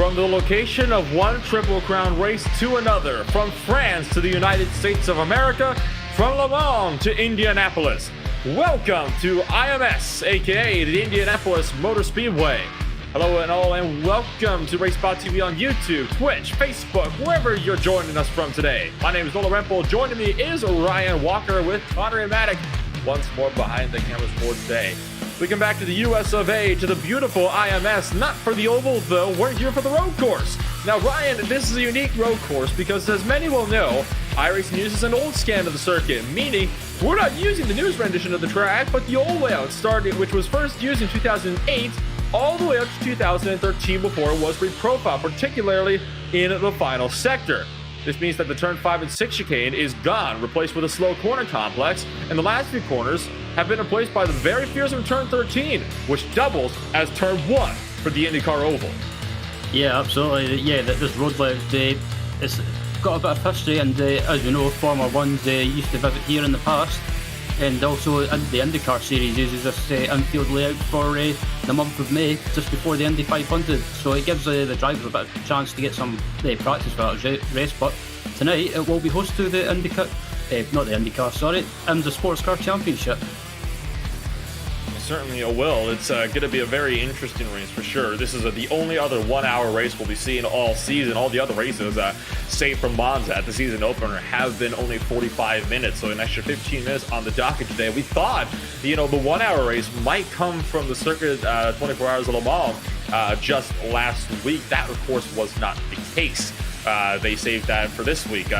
From the location of one Triple Crown race to another, from France to the United States of America, from Le Mans to Indianapolis. Welcome to IMS, aka the Indianapolis Motor Speedway. Hello and all, and welcome to RaceSpotTV on YouTube, Twitch, Facebook, wherever you're joining us from today. My name is Nola Rempel. Joining me is Ryan Walker with Connor and Maddock once more behind the cameras for today. We come back to the US of A, to the beautiful IMS, not for the oval though, we're here for the road course. Now Ryan, this is a unique road course because as many will know, iRacing uses an old scan of the circuit, meaning we're not using the newest rendition of the track, but the old layout started, which was first used in 2008, all the way up to 2013 before it was reprofiled, particularly in the final sector. This means that the turn 5 and 6 chicane is gone, replaced with a slow corner complex, and the last few corners have been replaced by the very fearsome turn 13, which doubles as turn 1 for the IndyCar Oval. Yeah, absolutely. Yeah, this road layout, it's got a bit of history, and as you know, Formula 1 used to visit here in the past, and also the IndyCar series uses this infield layout for the month of May, just before the Indy 500. So it gives the drivers a bit of a chance to get some practice for that race. But tonight it will be host to the IndyCar, not the IndyCar, sorry, IMSA Sportscar Championship. Certainly it will. It's going to be a very interesting race for sure. This is the only other 1 hour race we'll be seeing all season. All the other races, save from Monza at the season opener, have been only 45 minutes, so an extra 15 minutes on the docket today. We thought, the 1 hour race might come from the circuit 24 hours of Le Mans just last week. That, of course, was not the case. They saved that for this week.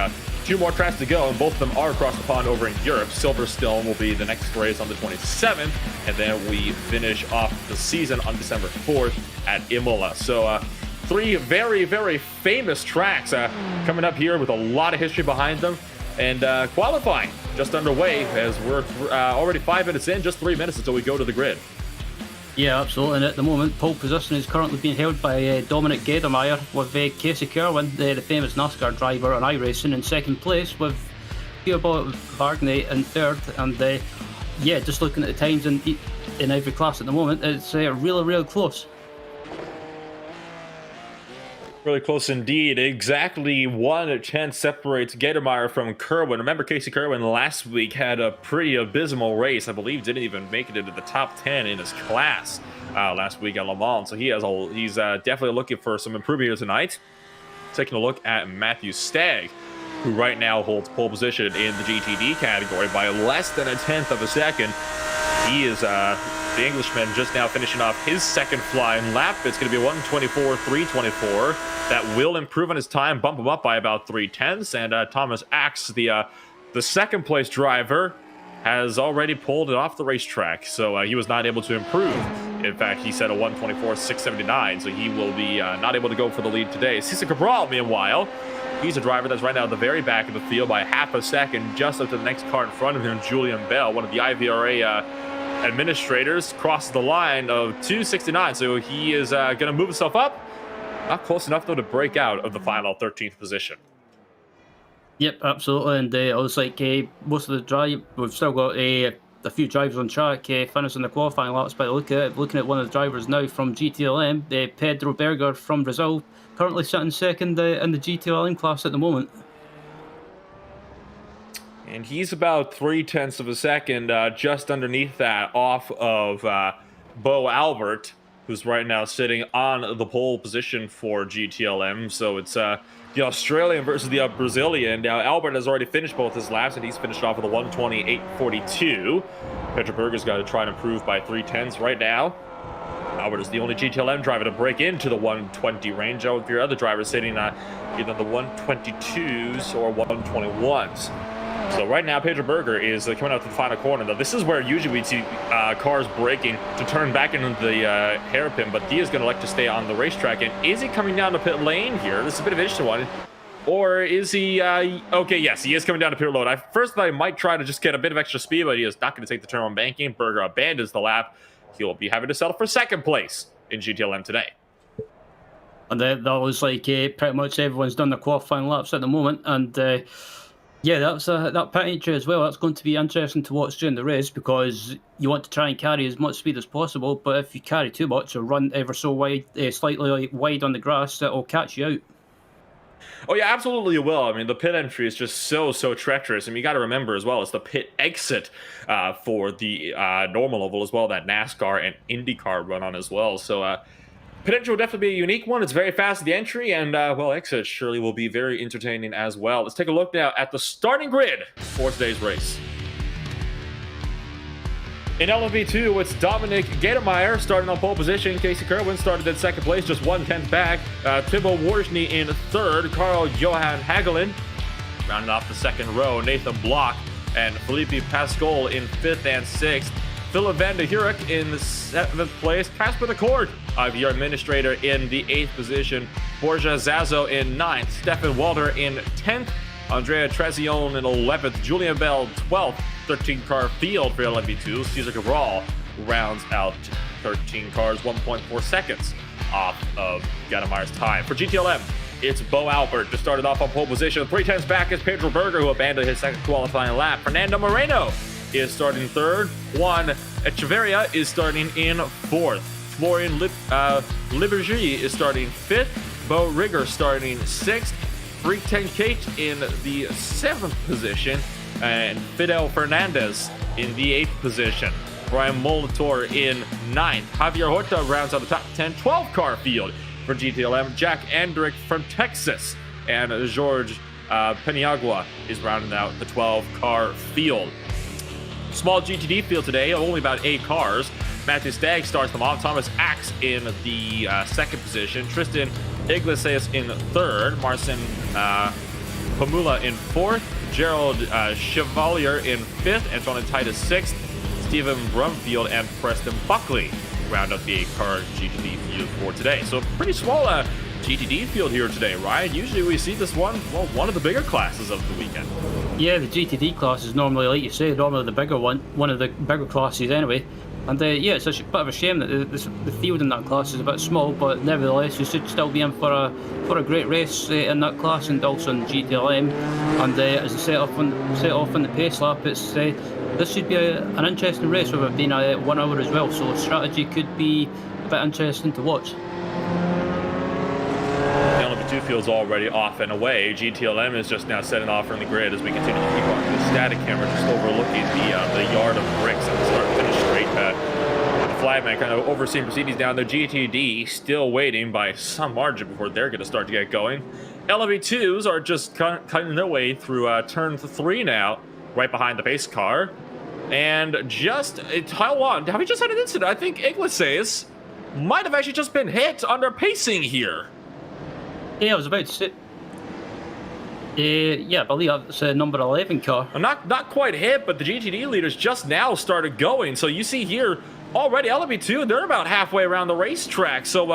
2 more tracks to go, and both of them are across the pond over in Europe. Silverstone will be the next race on the 27th, and then we finish off the season on December 4th at Imola. So 3 very, very famous tracks coming up here with a lot of history behind them, and qualifying just underway as we're already 5 minutes in, just 3 minutes until we go to the grid. Yeah, absolutely. And at the moment, pole position is currently being held by Dominic Gedermeyer, with Casey Kerwin, the famous NASCAR driver on iRacing, in second place, with Theobald Vargney in third. And yeah, just looking at the times in every class at the moment, it's really, really close. Really close indeed. Exactly 1:10 separates Gedermeyer from Kerwin. Remember, Casey Kerwin last week had a pretty abysmal race. I believe didn't even make it into the top 10 in his class last week at Le Mans. So he's definitely looking for some improvement here tonight. Taking a look at Matthew Stagg, who right now holds pole position in the GTD category by less than 1/10 of a second. He is the Englishman just now finishing off his second flying lap. It's going to be 1:24.324. That will improve on his time, bump him up by about 3/10. And Thomas Axe, the second place driver, has already pulled it off the racetrack. So he was not able to improve. In fact, he set a 1:24.679. So he will be not able to go for the lead today. Cesar Cabral, meanwhile, he's a driver that's right now at the very back of the field by half a second, just up to the next car in front of him, Julian Bell, one of the IVRA administrators, crosses the line of 2:69. So he is going to move himself up. Not close enough, though, to break out of the final 13th position. Yep, absolutely. And I was like, most of the drive, we've still got a few drivers on track finishing the qualifying laps. But looking at one of the drivers now from GTLM, Pedro Berger from Brazil, currently sitting second in the GTLM class at the moment. And he's about 3/10 of a second, just underneath that, off of Bo Albert, who's right now sitting on the pole position for GTLM. So it's the Australian versus the Brazilian. Now, Albert has already finished both his laps, and he's finished off with a 1:28.42. Pedro Berger's got to try and improve by 3/10 right now. Albert is the only GTLM driver to break into the 120 range. All of your other drivers sitting either the 122s or 121s. So right now, Pedro Berger is coming out to the final corner. Now, this is where usually we'd see cars braking to turn back into the hairpin, but Dia's going to elect to stay on the racetrack. And is he coming down the pit lane here? This is a bit of an interesting one. Or is he... okay, yes, he is coming down to pit road. I first thought he might try to just get a bit of extra speed, but he is not going to take the turn on banking. Berger abandons the lap. He'll be having to settle for second place in GTLM today. And that was like pretty much everyone's done the qualifying laps at the moment. And Yeah, that's that pit entry as well. That's going to be interesting to watch during the race because you want to try and carry as much speed as possible. But if you carry too much or run ever so wide, slightly wide on the grass, it'll catch you out. Oh yeah, absolutely it will. I mean, the pit entry is just so treacherous. I mean, you got to remember as well, it's the pit exit for the normal oval as well, that NASCAR and IndyCar run on as well. So pit entry will definitely be a unique one. It's very fast at the entry, and well, exit surely will be very entertaining as well. Let's take a look now at the starting grid for today's race. In LMP2, it's Dominic Gatemeyer starting on pole position. Casey Kerwin started in second place, just 1/10 back. Thibaut Worsney in third. Carl Johan Hagelin rounding off the second row. Nathan Block and Felipe Pascal in fifth and sixth. Philip van der Hurek in the seventh place. Casper the Cord, your administrator, in the eighth position. Borja Zazo in ninth. Stefan Walter in 10th. Andrea Trezion in 11th. Julian Bell 12th. 13-car field for LMP2. Cesar Cabral rounds out 13 cars, 1.4 seconds off of Gatemeyer's time. For GTLM, it's Bo Albert, just started off on pole position. 3/10 back is Pedro Berger, who abandoned his second qualifying lap. Fernando Moreno is starting third. Juan Echeverria is starting in fourth. Florian Libergy is starting fifth. Bo Rigger starting sixth. Freak 10 Kate in the seventh position. And Fidel Fernandez in the eighth position. Brian Molitor in ninth. Javier Horta rounds out the top 10. 12-car field for GTLM. Jack Andrick from Texas. And George Peniagua is rounding out the 12-car field. Small GTD field today, only about 8 cars. Matthew Stagg starts them off. Thomas Axe in the second position. Tristan Iglesias in third. Marcin Pamula in fourth. Gerald Chevalier in fifth. Antonin Titus sixth. Stephen Brumfield and Preston Buckley round up the 8-car GTD field for today. So pretty small GTD field here today, Ryan. Usually we see this one, well, one of the bigger classes of the weekend. Yeah, the GTD class is normally, like you say, normally the bigger one of the bigger classes anyway. And yeah, it's a bit of a shame that the field in that class is a bit small, but nevertheless, you should still be in for a great race in that class, and also in GTLM. And as I set off on the pace lap, it's this should be an interesting race with it being 1 hour as well. So strategy could be a bit interesting to watch. The LMP2 field's already off and away. GTLM is just now setting off from the grid as we continue to keep on the static camera just overlooking the yard of bricks at the start and finish straight. The flagman kind of overseeing proceedings down there. GTD still waiting by some margin before they're going to start to get going. LMP2s are just cutting their way through turn 3 now, right behind the pace car. And hold on, have we just had an incident? I think Iglesias might have actually just been hit under pacing here. Yeah, I was about to say. Yeah, I believe that's number 11 car. Not quite hit, but the GTD leaders just now started going. So you see here already LMP2, they're about halfway around the racetrack. So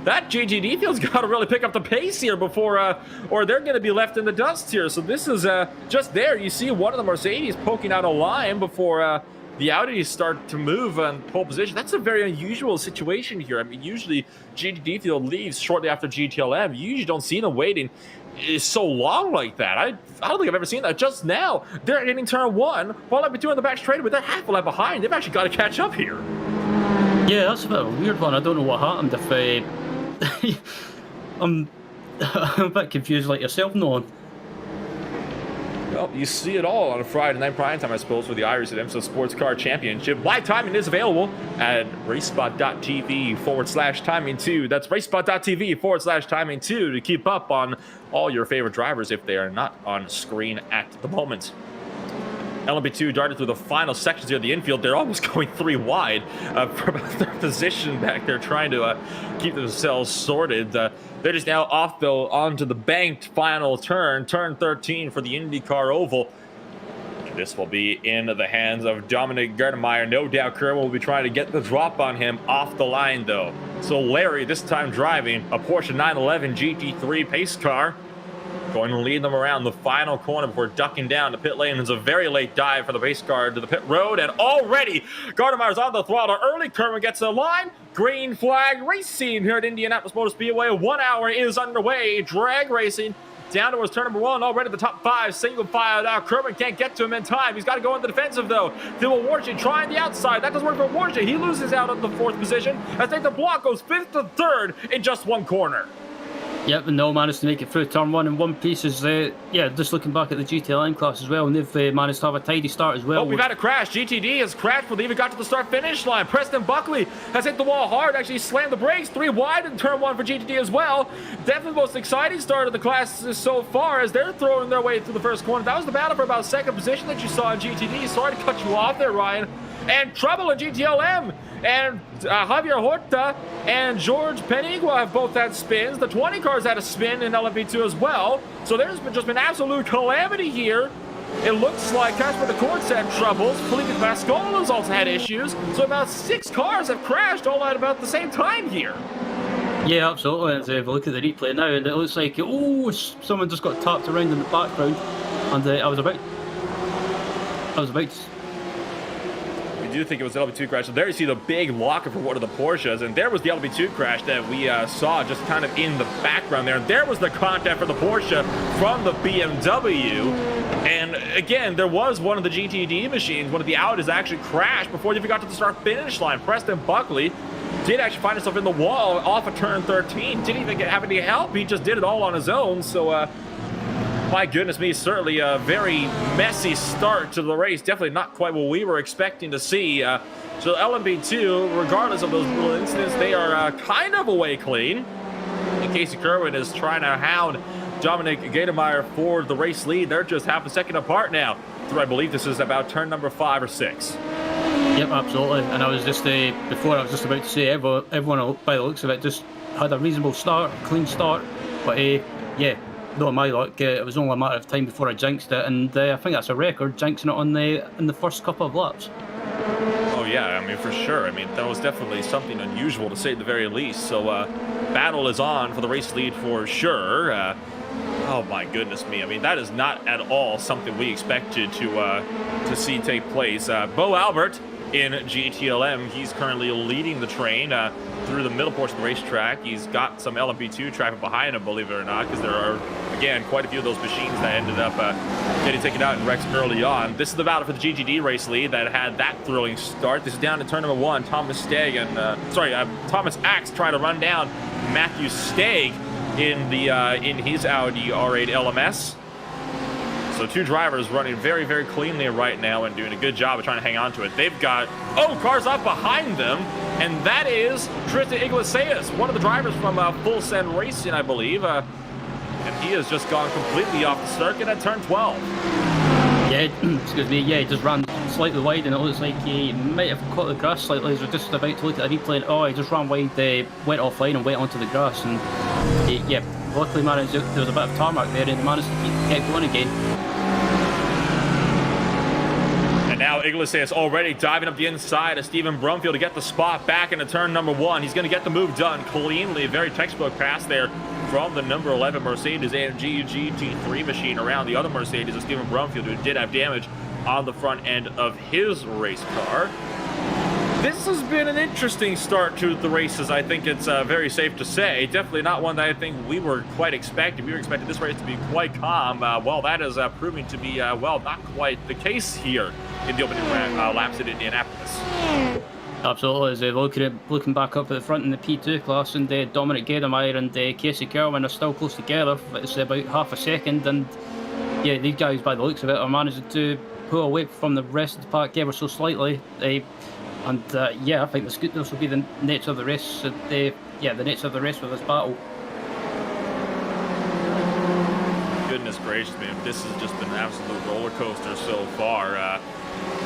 that GTD field's got to really pick up the pace here before, or they're going to be left in the dust here. So this is just there. You see one of the Mercedes poking out a line before the Audis start to move on pole position. That's a very unusual situation here. I mean, usually GTD field leaves shortly after GTLM. You usually don't see them waiting so long like that. I don't think I've ever seen that. Just now, they're hitting turn 1 while I've been doing the back straight, but they're half a lap behind. They've actually got to catch up here. Yeah, that's a bit of a weird one. I don't know what happened. If I'm a bit confused like yourself, Nolan. Well, you see it all on a Friday night prime time, I suppose, for the Irish at IMSA Sportscar Championship. Live timing is available at RaceSpot.tv/timing2. That's RaceSpot.tv/timing2 to keep up on all your favorite drivers if they are not on screen at the moment. LMP2 darted through the final sections here of the infield. They're almost going 3 wide from their position back there, trying to keep themselves sorted. They're just now off, though, onto the banked final turn 13 for the IndyCar Oval. This will be in the hands of Dominic Gatemeyer. No doubt Kerwin will be trying to get the drop on him off the line, though. So Larry, this time driving a Porsche 911 GT3 pace car, going to lead them around the final corner before ducking down to pit lane. It's a very late dive for the pace car to the pit road, and already Gatemeyer's on the throttle early. Kerwin gets the line. Green flag racing here at Indianapolis Motor Speedway. 1 hour is underway. Drag racing down towards turn number 1, already the top 5, single file now. Kerwin can't get to him in time. He's got to go on the defensive, though. Dylan Warshie trying the outside. That doesn't work for Warshie. He loses out on the 4th position as Nathan Block goes 5th to 3rd in just one corner. Yep, and they all managed to make it through turn 1 in one piece. Yeah, just looking back at the GTLM class as well, and they've managed to have a tidy start as well. Oh, we've had a crash. GTD has crashed before they even got to the start-finish line. Preston Buckley has hit the wall hard, actually slammed the brakes. 3 wide in turn 1 for GTD as well. Definitely the most exciting start of the class so far as they're throwing their way through the first corner. That was the battle for about 2nd position that you saw in GTD. Sorry to cut you off there, Ryan. And trouble in GTLM. And Javier Horta and George Penigua have both had spins. The 20 cars had a spin in LMP2 as well. So there's just been absolute calamity here. It looks like Casper the Court's had troubles. Felipe Vascola's also had issues. So about 6 cars have crashed all at about the same time here. Yeah, absolutely. As we look at the replay now, and it looks like, oh, someone just got tapped around in the background. And I was about to... I do think it was the LB2 crash. So there you see the big locker for one of the Porsches, and there was the LB2 crash that we saw just kind of in the background there. And there was the contact for the Porsche from the BMW. And again, there was one of the GTD machines, one of the Audis actually crashed before they even got to the start-finish line. Preston Buckley did actually find himself in the wall off of turn 13. Didn't even have any help. He just did it all on his own. So, my goodness me, certainly a very messy start to the race. Definitely not quite what we were expecting to see. So LMP2, regardless of those little incidents, they are kind of away clean. And Casey Kerwin is trying to hound Dominic Gademeyer for the race lead. They're just half a second apart now. Through, I believe this is about turn number 5 or 6. Yep, absolutely. And I was just, before I was just about to say, everyone by the looks of it just had a reasonable start, clean start. But yeah. Not my luck, it was only a matter of time before I jinxed it, and I think that's a record, jinxing it in the first couple of laps. Oh yeah, I mean, for sure. I mean, that was definitely something unusual to say at the very least. So battle is on for the race lead for sure. Oh my goodness me, I mean, that is not at all something we expected to see take place. Bo Albert in GTLM, he's currently leading the train through the middle portion of the racetrack. He's got some LMP2 traffic behind him, believe it or not, because there are, again, quite a few of those machines that ended up getting taken out in wrecks early on. This is the battle for the GTD race lead that had that thrilling start. This is down to turn number 1. Thomas Stagg and Thomas Axe trying to run down Matthew Stagg in his Audi R8 LMS. So 2 drivers running very, very cleanly right now and doing a good job of trying to hang on to it. They've got, cars up behind them, and that is Tristan Iglesias, one of the drivers from Full Send Racing, I believe. And he has just gone completely off the circuit at turn 12. Yeah, excuse me, yeah, he just ran slightly wide, and it looks like he might have caught the grass slightly as we're just about to look at the replay, and he just ran wide, went offline and went onto the grass, and yeah, luckily managed, there was a bit of tarmac there, and he managed to get going again. And now Iglesias already diving up the inside of Stephen Brumfield to get the spot back into turn number 1. He's going to get the move done cleanly. Very textbook pass there from the number 11 Mercedes AMG GT3 machine around the other Mercedes of Stephen Brumfield, who did have damage on the front end of his race car. This has been an interesting start to the races, I think it's very safe to say. Definitely not one that I think we were quite expecting. We were expecting this race to be quite calm. Well, that is proving to be, well, not quite the case here in the opening laps at Indianapolis. Absolutely, as looking back up at the front in the P2 class, and Dominic Gademeyer and Casey Kerwin are still close together. It's about half a second, and yeah, these guys, by the looks of it, are managing to pull away from the rest of the pack ever so slightly. Yeah, I think this will be the nature of the race. The nature of the race with this battle. Goodness gracious, man! This has just been an absolute roller coaster so far.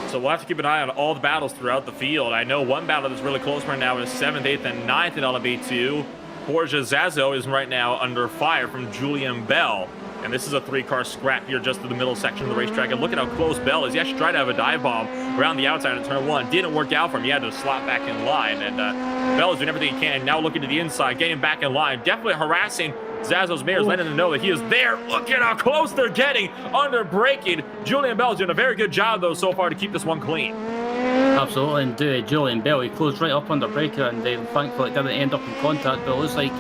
So we'll have to keep an eye on all the battles throughout the field. I know one battle that's really close right now is 7th, 8th, and 9th in LMP2. Borja Zazo is right now under fire from Julian Bell. And this is a 3-car scrap here just in the middle section of the racetrack. And look at how close Bell is. He actually tried to have a dive bomb around the outside of turn 1. Didn't work out for him. He had to slot back in line. And Bell is doing everything he can. Now looking to the inside, getting back in line. Definitely harassing Zazo's Mares, letting them know that he is there. Look at how close they're getting under braking. Julian Bell's doing a very good job, though, so far to keep this one clean. Absolutely, and Julian Bell, he closed right up under braking, and thankfully it didn't end up in contact, but it looks like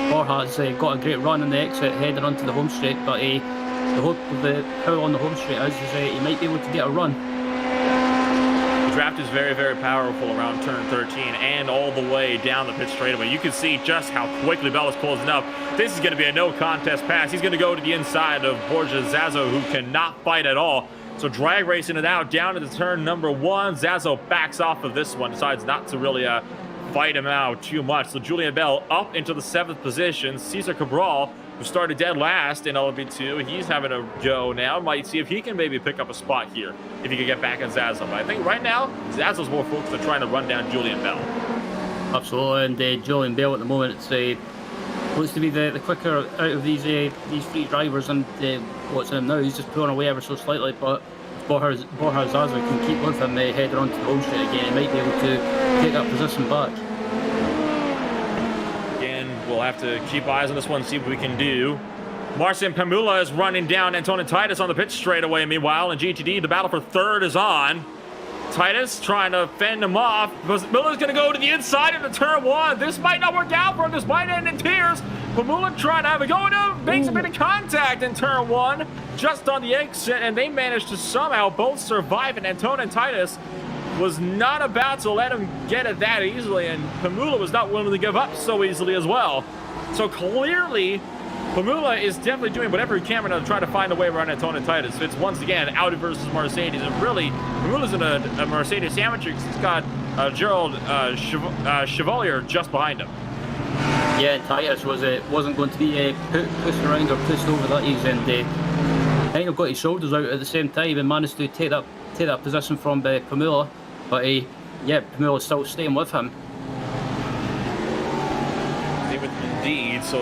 Borja's got a great run in the exit heading onto the home straight, but the hope of the power on the home straight is he might be able to get a run. The draft is very, very powerful around turn 13 and all the way down the pit straightaway. You can see just how quickly Bell is closing up. This is going to be a no contest pass. He's going to go to the inside of Borja Zazo, who cannot fight at all. So drag racing it out down into turn number 1. Zazo backs off of this one, decides not to really fight him out too much. So Julian Bell up into the 7th position. Cesar Cabral, who started dead last in LB2, he's having a go now. Might see if he can maybe pick up a spot here, if he can get back on Zazo. But I think right now, Zazo's more focused on trying to run down Julian Bell. Absolutely, and Julian Bell at the moment, it's looks to be the quicker out of these 3 drivers, and what's in him now, he's just pulling away ever so slightly, but Borja Zazo can keep with him heading onto the home straight again. He might be able to take that position back. Again, we'll have to keep eyes on this one, see what we can do. Marcin Pamula is running down Antonin Titus on the pit straightaway. Meanwhile, in GTD, the battle for 3rd is on. Titus trying to fend him off. Pamula's going to go to the inside into turn 1. This might not work out for him. This might end in tears. Pamula trying to have a go to makes a bit of contact in turn 1, just on the exit, and they managed to somehow both survive. And Antonin Titus was not about to let him get it that easily, and Pamula was not willing to give up so easily as well. So clearly, Pamula is definitely doing whatever he can to try to find a way around Antonin Titus. It's once again Audi versus Mercedes, and really, Pamula's in a Mercedes sandwich. He's got Gerald Chevalier just behind him. Yeah, Titus wasn't going to be pushed around or pushed over that easy, and kind of got his shoulders out at the same time and managed to take that position from Pamula. But Pamula's still staying with him. Indeed, so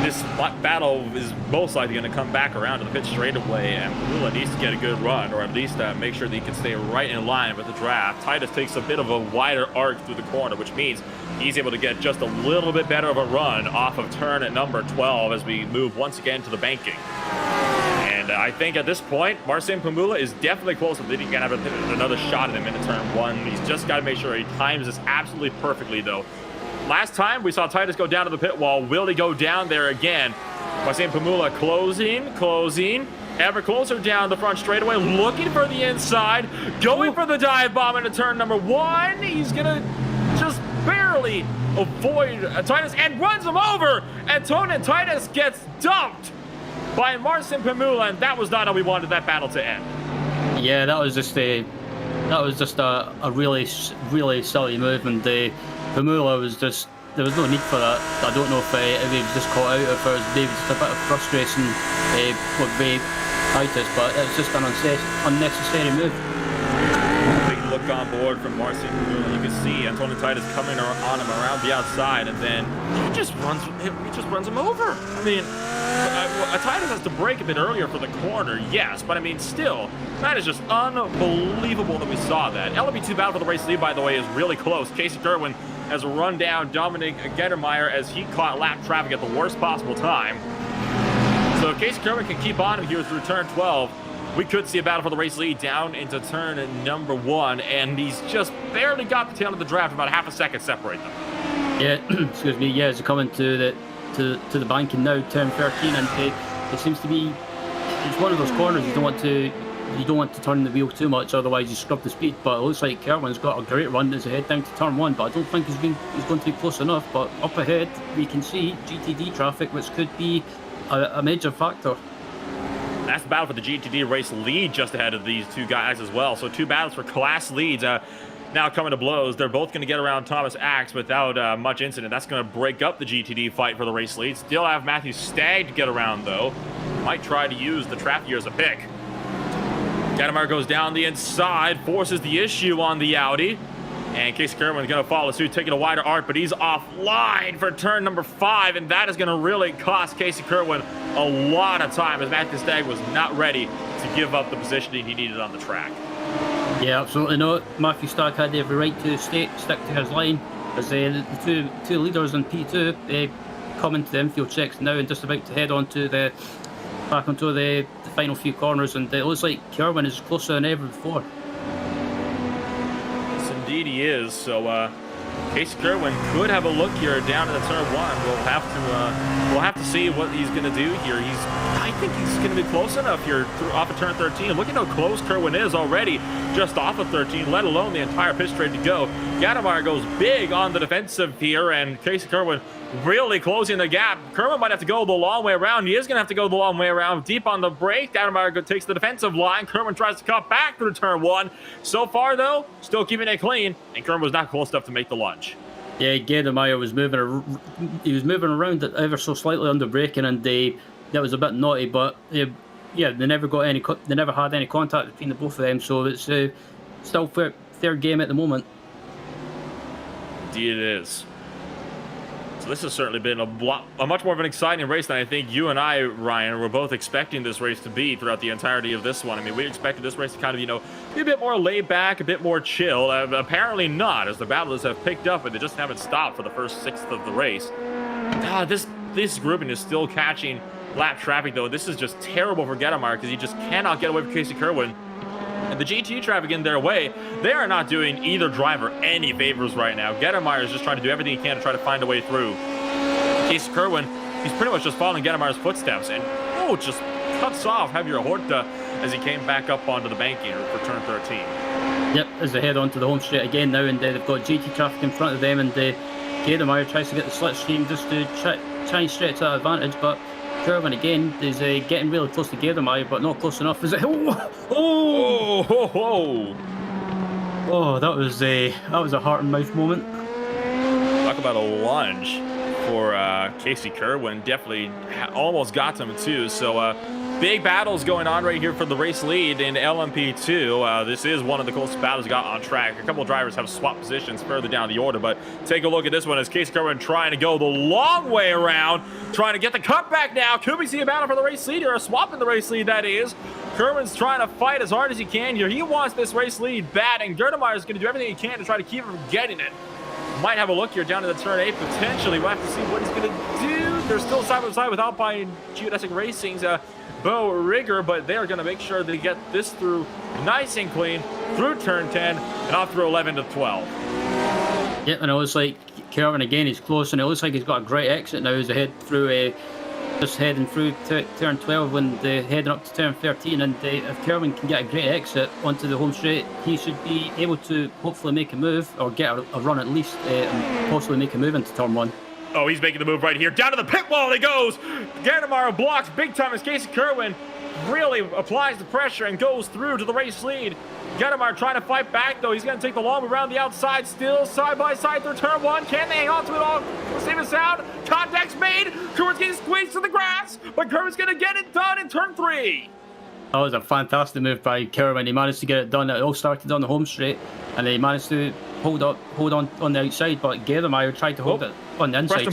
this battle is most likely going to come back around to the pit straightaway, and Pamula needs to get a good run, or at least make sure that he can stay right in line with the draft. Titus takes a bit of a wider arc through the corner, which means he's able to get just a little bit better of a run off of turn at number 12 as we move once again to the banking. And I think at this point, Marcin Pamula is definitely close to leading. He can have another shot at him into turn 1. He's just got to make sure he times this absolutely perfectly, though. Last time we saw Titus go down to the pit wall. Will he go down there again? Marcin Pamula closing, ever closer down the front straightaway, looking for the inside, going for the dive bomb into turn number 1. He's gonna just barely avoid Titus and runs him over. Antonin Titus gets dumped by Marcin Pamula, and that was not how we wanted that battle to end. Yeah, that was just a really silly move, and Pamula was just, there was no need for that. I don't know if he was just caught out, if it was maybe just a bit of frustration with Titus, but it was just an unnecessary move. Big look on board from Marcin Pamula. You can see Antonin Titus coming on him around the outside, and then he just runs him over. I mean, Titus has to brake a bit earlier for the corner, yes, but I mean, still, that is just unbelievable that we saw that. LB2 battle for the race lead, by the way, is really close. Casey Kerwin has run down Dominic Gettermeyer as he caught lap traffic at the worst possible time. So if Casey Kerwin can keep on him here through turn 12, we could see a battle for the race lead down into turn number 1, and he's just barely got the tail of the draft, about half a second separate them. Yeah, excuse me, yeah, as he coming to the banking now, turn 13, and it seems to be, it's one of those corners you don't want to turn the wheel too much, otherwise you scrub the speed. But it looks like Kerwin's got a great run as he head down to turn 1, but I don't think he's going to be close enough. But up ahead we can see GTD traffic, which could be a major factor. That's the battle for the GTD race lead just ahead of these two guys as well. So 2 battles for class leads now coming to blows. They're both going to get around Thomas Axe without much incident. That's going to break up the GTD fight for the race lead. Still have Matthew Stagg to get around, though. Might try to use the trap here as a pick. Gettermeyer goes down the inside, forces the issue on the Audi. And Casey Kerwin is going to follow suit, taking a wider arc, but he's offline for turn number 5, and that is going to really cost Casey Kerwin a lot of time, as Matthew Stagg was not ready to give up the positioning he needed on the track. Yeah, absolutely not. Matthew Stagg had every right to stick to his line, as the two leaders in P2 they come into the infield checks now and just about to head on to back onto the final few corners, and it looks like Kerwin is closer than ever before. Yes, indeed he is. So Casey Kerwin could have a look here down in the turn one. We'll have to see what he's going to do here. I think he's going to be close enough here off of turn 13. Look at how close Kerwin is already, just off of 13, let alone the entire pit straight to go. Gattemeyer goes big on the defensive here, and Casey Kerwin really closing the gap. Kerwin might have to go the long way around. He is going to have to go the long way around, deep on the brake. Gattemeyer takes the defensive line. Kerwin tries to cut back through turn one. So far, though, still keeping it clean, and Kerwin was not close enough to make the lunge. Yeah, Gattemeyer was moving around it ever so slightly under braking, and that was a bit naughty. But yeah, they never had any contact between the both of them. So it's still fair game at the moment. Indeed, it is. So this has certainly been a much more of an exciting race than I think you and I, Ryan, were both expecting this race to be throughout the entirety of this one. I mean, we expected this race to kind of, be a bit more laid back, a bit more chill. Apparently not, as the battlers have picked up, but they just haven't stopped for the first sixth of the race. This grouping is still catching lap traffic, though. This is just terrible for Gattemeyer because he just cannot get away from Casey Kerwin. And the GT traffic in their way, they are not doing either driver any favors right now. Gattemeyer is just trying to do everything he can to try to find a way through. Casey Kerwin, he's pretty much just following Gattemeyer's footsteps, and just cuts off Javier Horta as he came back up onto the banking for turn 13. Yep, as they head onto the home straight again now, and they've got GT traffic in front of them, and Gattemeyer tries to get the slipstream just to try and stretch that advantage, but Kerwin again is getting really close to Gattemeyer, but not close enough. Is it? Oh, that was a heart and mouth moment. Talk about a lunge for Casey Kerwin. Definitely almost got him too. So big battles going on right here for the race lead in LMP2. This is one of the closest battles got on track. A couple of drivers have swapped positions further down the order, but take a look at this one as Casey Kerwin trying to go the long way around, trying to get the cutback now. Could we see a battle for the race lead, or a swap in the race lead, that is? Kerwin's trying to fight as hard as he can here. He wants this race lead bad, and Gattemeyer is going to do everything he can to try to keep him from getting it. Might have a look here down to the turn 8, potentially. We'll have to see what he's going to do. They're still side by side with Alpine Geodesic Racing's Bo Rigger, but they are going to make sure they get this through nice and clean through turn 10 and off through 11 to 12. Yep, and it looks like Kerwin again is close, and it looks like he's got a great exit now as they head through, just heading through turn 12 when they're heading up to turn 13. And if Kerwin can get a great exit onto the home straight, he should be able to hopefully make a move, or get a run at least, and possibly make a move into turn 1. Oh, he's making the move right here. Down to the pit wall he goes. Gattemeyer blocks big time as Casey Kerwin really applies the pressure and goes through to the race lead. Gattemeyer trying to fight back, though. He's going to take the long way around the outside, still side by side through turn 1. Can they hang on to it all? Save a sound. Contact's made. Kerwin's getting squeezed to the grass, but Kerwin's going to get it done in turn 3. That was a fantastic move by Kerwin. He managed to get it done. It all started on the home straight, and he managed to hold on the outside, but Gattemeyer tried to hold it on the inside.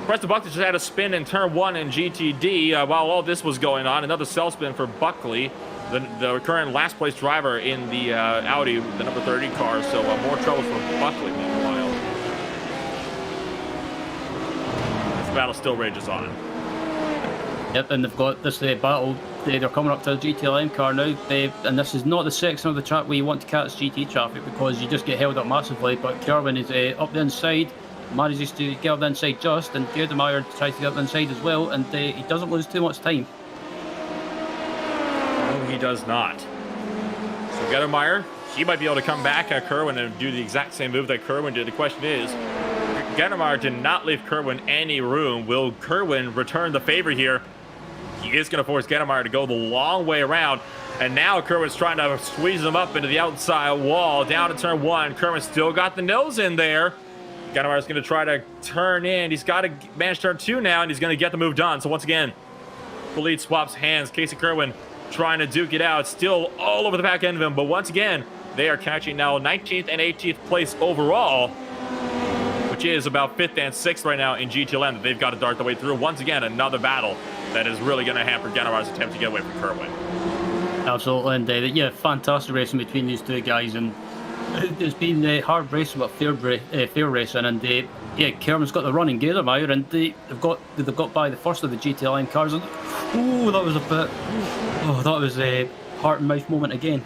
Preston Buckley just had a spin in turn 1 in GTD while all this was going on. Another self spin for Buckley, the current last place driver in the Audi, the number 30 car. So more trouble for Buckley meanwhile. This battle still rages on. Yep, and they've got this battle. They're coming up to the GTLM car now, and this is not the section of the track where you want to catch GT traffic because you just get held up massively. But Kerwin is up the inside, manages to get up the inside just, and Gattemeyer tries to get up the inside as well, and he doesn't lose too much time. No, he does not. So Gattemeyer, he might be able to come back at Kerwin and do the exact same move that Kerwin did. The question is, Gattemeyer did not leave Kerwin any room. Will Kerwin return the favor here? He is going to force Gattemeyer to go the long way around. And now Kerwin's trying to squeeze him up into the outside wall. Down to turn 1. Kerwin still got the nose in there. Gattemeyer's going to try to turn in. He's got to manage turn 2 now, and he's going to get the move done. So once again, the lead swaps hands. Casey Kerwin trying to duke it out. Still all over the back end of him. But once again, they are catching now 19th and 18th place overall, which is about 5th and 6th right now in GTLM that they've got to dart the way through. Once again, another battle that is really going to hamper Gattemeyer's attempt to get away from Kerwin. Absolutely, and yeah, fantastic racing between these two guys, and it's been hard racing but fair racing, and yeah, Kerwin's got the run in Gattemeyer, and they've got by the first of the GTLM cars, and that was a heart and mouth moment again.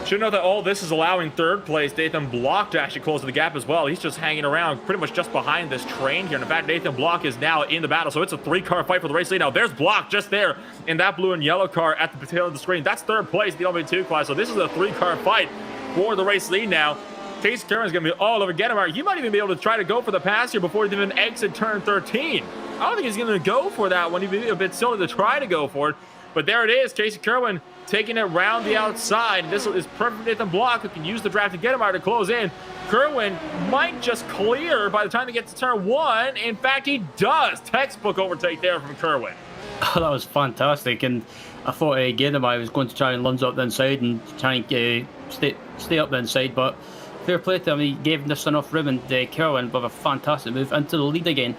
Should know that all this is allowing third place Nathan Block to actually close the gap as well. He's just hanging around pretty much just behind this train here. And in fact, Nathan Block is now in the battle. So it's a 3-car fight for the race lead. Now there's Block just there in that blue and yellow car at the tail of the screen. That's third place in the LB2 class. So this is a 3-car fight for the race lead now. Casey Curwen's going to be all over Gedemeyer. He might even be able to try to go for the pass here before he even exit turn 13. I don't think he's going to go for that one. He'd be a bit silly to try to go for it. But there it is. Casey Curwen taking it round the outside. This is perfect Nathan Block, who can use the draft to Gedemeyer to close in. Curwen might just clear by the time he gets to turn 1. In fact, he does. Textbook overtake there from Curwen. Oh, that was fantastic. And I thought Gedemeyer was going to try and lunge up the inside and try and stay up the inside. But fair play to him. He gave this enough room, and Curwen with a fantastic move into the lead again.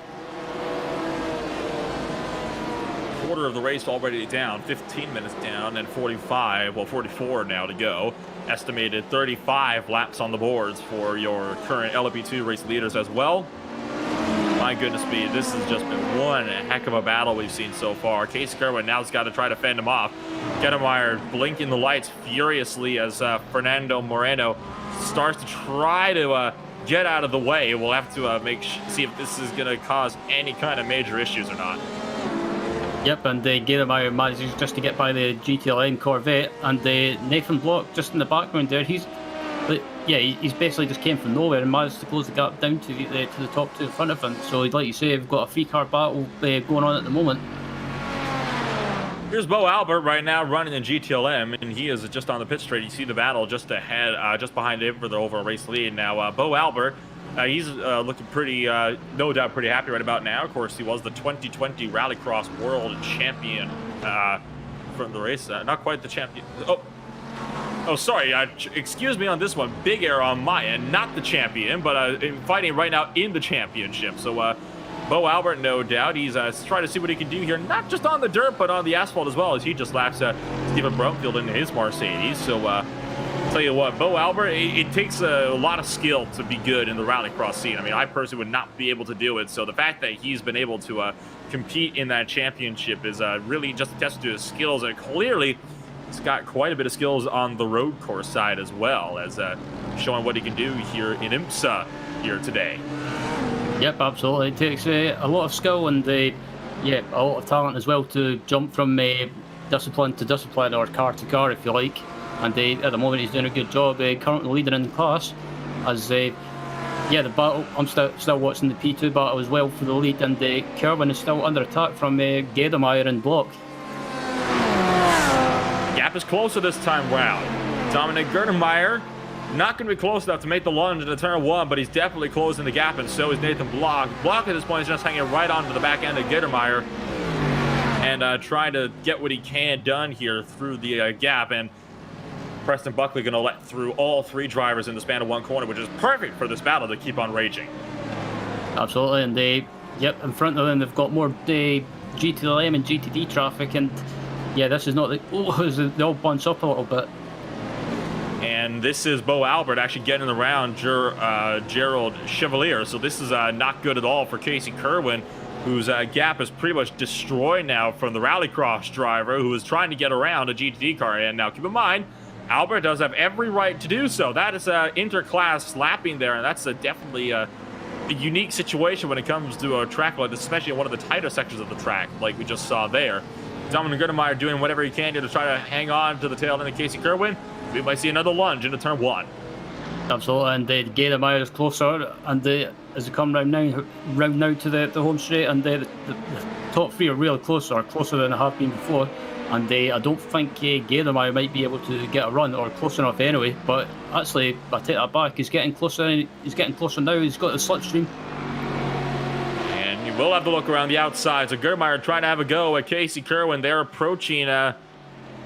Quarter of the race already down, 15 minutes down, and 44 now to go. Estimated 35 laps on the boards for your current LP2 race leaders as well. My goodness me, this has just been one heck of a battle we've seen so far. Casey Curwen now's got to try to fend him off. Gedemeyer blinking the lights furiously as Fernando Moreno starts to try to get out of the way. We'll have to see if this is going to cause any kind of major issues or not. Yep, and Gedemeyer manages just to get by the GTLM Corvette, and Nathan Block just in the background there. He's basically just came from nowhere and managed to close the gap down to the top two in front of him. So, like you say, we've got a 3-car battle going on at the moment. Here's Bo Albert right now running in GTLM, and he is just on the pit straight. You see the battle just ahead, just behind him for the overall race lead. Now, Bo Albert. He's looking pretty, no doubt, pretty happy right about now. Of course, he was the 2020 Rallycross World Champion from the race. Not quite the champion. Oh, sorry. Excuse me on this one. Big error on my end. Not the champion, but fighting right now in the championship. So, Bo Albert, no doubt, he's trying to see what he can do here, not just on the dirt, but on the asphalt as well, as he just laps Steven Brumfield in his Mercedes. So, tell you what, Bo Albert, it takes a lot of skill to be good in the rallycross scene. I mean, I personally would not be able to do it. So the fact that he's been able to compete in that championship is really just a testament to his skills. And clearly, he's got quite a bit of skills on the road course side as well, as showing what he can do here in IMSA here today. Yep, absolutely. It takes a lot of skill and a lot of talent as well to jump from discipline to discipline, or car to car, if you like. And at the moment he's doing a good job, currently leading in the class. As the battle, I'm still watching the P2 battle as well for the lead, and Curwen is still under attack from Gedemeyer and Block. Gap is closer this time round. Dominic Gedemeyer not going to be close enough to make the lunge into turn 1, but he's definitely closing the gap, and so is Nathan Block. Block at this point is just hanging right onto the back end of Gedemeyer and trying to get what he can done here through the gap. And Preston Buckley going to let through all 3 drivers in the span of 1 corner, which is perfect for this battle to keep on raging. Absolutely, and in front of them they've got more GTLM and GTD traffic, and this is not they all bunch up a little bit. And this is Bo Albert actually getting around Gerald Chevalier, so this is not good at all for Casey Curwen, whose gap is pretty much destroyed now from the rallycross driver who is trying to get around a GTD car. And now keep in mind, Albert does have every right to do so. That is interclass slapping there, and that's definitely a unique situation when it comes to a track like this, especially in one of the tighter sections of the track, like we just saw there. Dominic Gedemeyer doing whatever he can to try to hang on to the tail end of Casey Curwen. We might see another lunge into turn 1. Absolutely, and Gedemeyer is closer, and as they come round now to the home straight, and the top 3 are really closer than they have been before. And I don't think Gedemeyer might be able to get a run, or close enough anyway. But actually, I take that back. He's getting closer. He's getting closer now. He's got the slipstream. And you will have to look around the outside. So Gedemeyer trying to have a go at Casey Curwen. They're approaching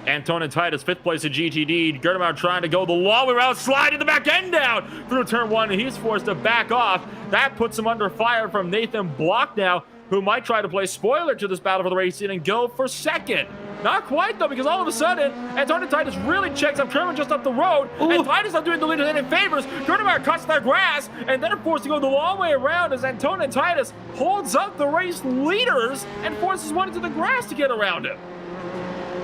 Antonin Titus, 5th place at GTD. Gedemeyer trying to go the long way around, sliding the back end down through turn 1, and he's forced to back off. That puts him under fire from Nathan Block now, who might try to play spoiler to this battle for the race and go for 2nd. Not quite, though, because all of a sudden, Antonin Titus really checks up Curwen just up the road, and Titus not doing the leader any favors. Gedemeyer cuts their grass, and then are forced to go the long way around as Antonin Titus holds up the race leaders and forces one into the grass to get around him.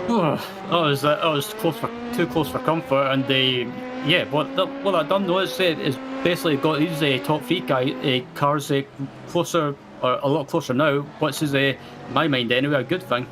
That was close for too close for comfort, and yeah, what that done though is basically got these top three cars closer, or a lot closer now, which is in my mind anyway, a good thing.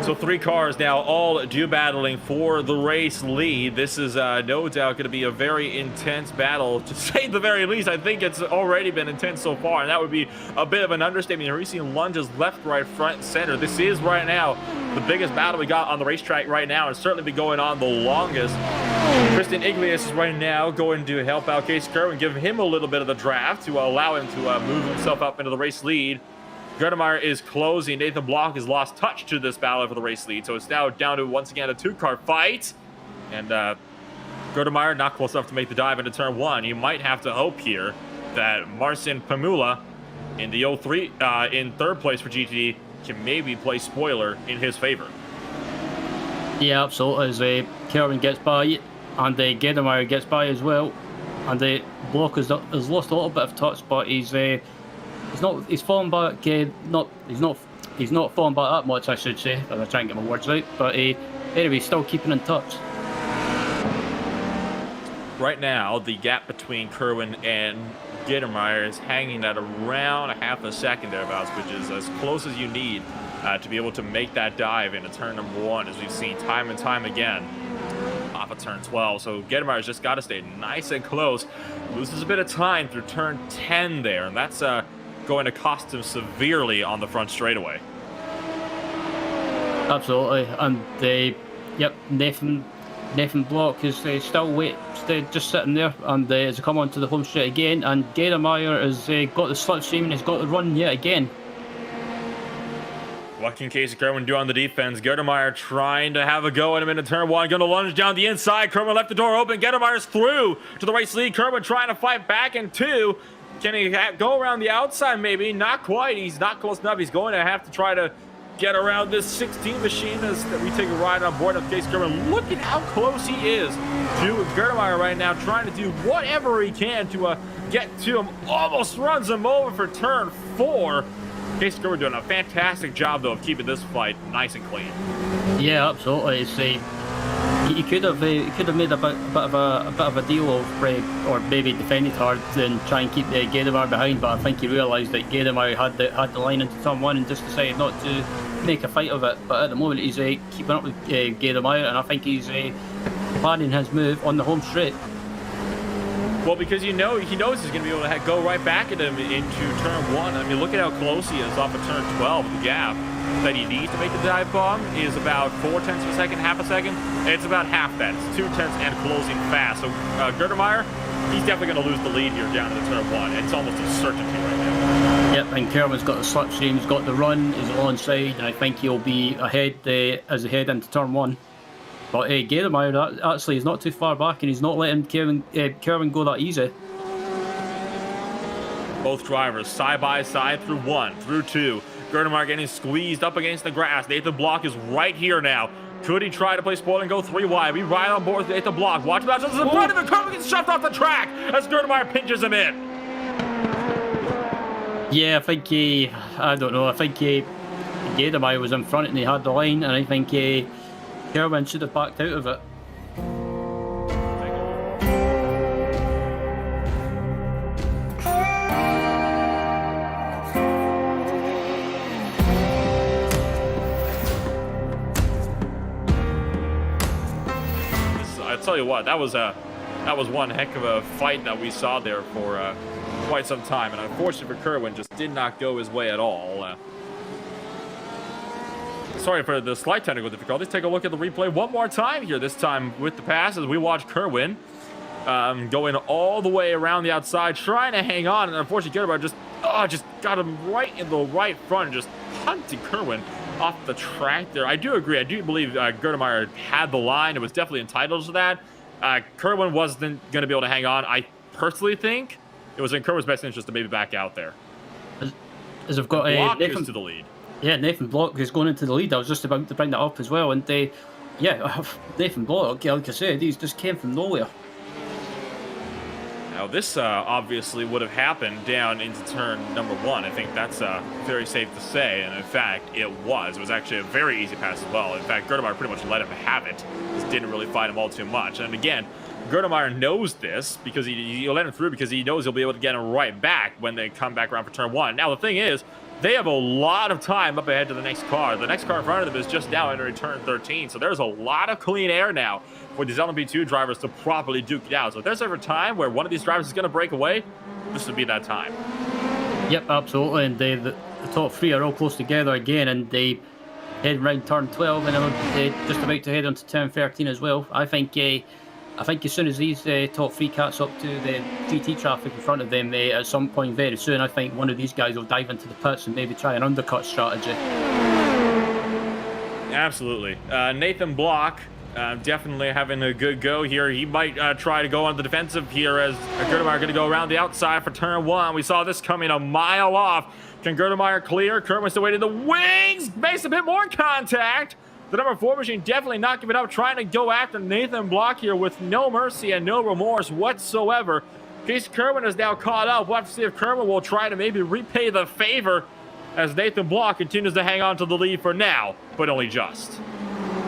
So 3 cars now all due battling for the race lead. This is no doubt going to be a very intense battle, to say the very least. I think it's already been intense so far, and that would be a bit of an understatement. You're seeing lunges left, right, front, and center. This is right now the biggest battle we got on the racetrack right now, and certainly been going on the longest. Tristan Iglesias is right now going to help out Casey Kerwin, give him a little bit of the draft to allow him to move himself up into the race lead. Gerdemeyer is closing. Nathan Block has lost touch to this battle for the race lead, so it's now down to, once again, a 2-car fight. And Gerdemeyer not close enough to make the dive into turn 1. You might have to hope here that Marcin Pamula in the 03, in 3rd place for GTD, can maybe play spoiler in his favor. Yeah, absolutely. As Kerwin gets by, and Gerdemeyer gets by as well, and Block has lost a little bit of touch, but he's fallen back. He's not fallen back that much, I should say. If I try and get my words right, but anyway, he's still keeping in touch. Right now, the gap between Kerwin and Gerdemeyer is hanging at around a half a second thereabouts, which is as close as you need to be able to make that dive into turn number 1, as we've seen time and time again off of turn 12. So Geremeyer's just got to stay nice and close. Loses a bit of time through turn 10 there, and that's going to cost him severely on the front straightaway. Absolutely, and yep, Nathan Block is still just sitting there, and as they come onto the home straight again, and Gerdemeyer has got the slipstream and he's got the run yet again. What can Casey Kerwin do on the defense? Gerdemeyer trying to have a go at him into turn 1. Going to lunge down the inside. Kerwin left the door open. Geremeyer's through to the race lead. Kerwin trying to fight back in 2. Can he go around the outside maybe? Not quite. He's not close enough. He's going to have to try to get around this 16 machine as we take a ride on board of Casey Kerwin. Look at how close he is to Gerdemeyer right now, trying to do whatever he can to get to him. Almost runs him over for turn 4. Casey Kerwin doing a fantastic job, though, of keeping this fight nice and clean. Yeah, absolutely. He could have made a bit of a deal of, or maybe defended hard and try and keep Gerdemeyer behind, but I think he realised that Gerdemeyer had the line into turn 1 and just decided not to make a fight of it. But at the moment, he's keeping up with Gerdemeyer, and I think he's planning his move on the home straight. Well, because he knows he's going to be able to go right back at him into turn 1. I mean, look at how close he is off of turn 12. The gap that he needs to make the dive bomb is about 0.4 of a second, half a second. It's about half that. It's 0.2 and closing fast. So Gerdemeyer, he's definitely going to lose the lead here down into turn 1. It's almost a certainty right now. Yep, and Kerwin's got the slipstream, he's got the run, he's alongside, and I think he'll be ahead as they head into turn 1. But Gerdemeyer actually is not too far back, and he's not letting Kerwin go that easy. Both drivers side by side through 1, through 2. Gerdemeyer getting squeezed up against the grass. Nathan Block is right here now. Could he try to play spoiler and go 3 wide? We ride on board with Nathan Block. Watch him out just in front of him. Kerwin gets shoved off the track as Gerdemeyer pinches him in. Yeah, I think Gerdemeyer was in front and he had the line, and I think Kerwin should have backed out of it. I tell you what, that was one heck of a fight that we saw there for quite some time, and unfortunately for Kerwin, just did not go his way at all. Sorry for the slight technical difficulties. Take a look at the replay one more time here, this time with the pass, as we watch Kerwin going all the way around the outside, trying to hang on, and unfortunately Gerdemeyer just got him right in the right front and just punted Kerwin off the track there. I do agree. I do believe Gerdemeyer had the line. It was definitely entitled to that. Kerwin wasn't going to be able to hang on. I personally think it was in Kerwin's best interest to maybe back out there. As I've got Nathan to the lead. Yeah, Nathan Block is going into the lead. I was just about to bring that up as well. And yeah, Nathan Block, like I said, he's just came from nowhere. Now this obviously would have happened down into turn number 1. I think that's very safe to say, and in fact it was. It was actually a very easy pass as well. In fact, Gerdemeyer pretty much let him have it. Just didn't really fight him all too much. And again, Gerdemeyer knows this because he'll let him through because he knows he'll be able to get him right back when they come back around for turn 1. Now the thing is, they have a lot of time up ahead to the next car. The next car in front of them is just now entering turn 13, so there's a lot of clean air now for these LMP2 drivers to properly duke it out. So if there's ever a time where one of these drivers is going to break away, this would be that time. Yep, absolutely. And the top 3 are all close together again, and they head round turn 12, and they're just about to head onto turn 13 as well. I think as soon as these top 3 catch up to the GT traffic in front of them at some point very soon, I think one of these guys will dive into the pits and maybe try an undercut strategy. Absolutely. Nathan Block definitely having a good go here. He might try to go on the defensive here as Gerdemeyer going to go around the outside for turn 1. We saw this coming a mile off. Can Gerdemeyer clear? Kerwin's still waiting. The wings makes a bit more contact. The number 4 machine definitely not giving up, trying to go after Nathan Block here with no mercy and no remorse whatsoever. Casey Kerwin is now caught up. We'll have to see if Kerwin will try to maybe repay the favor as Nathan Block continues to hang on to the lead for now, but only just.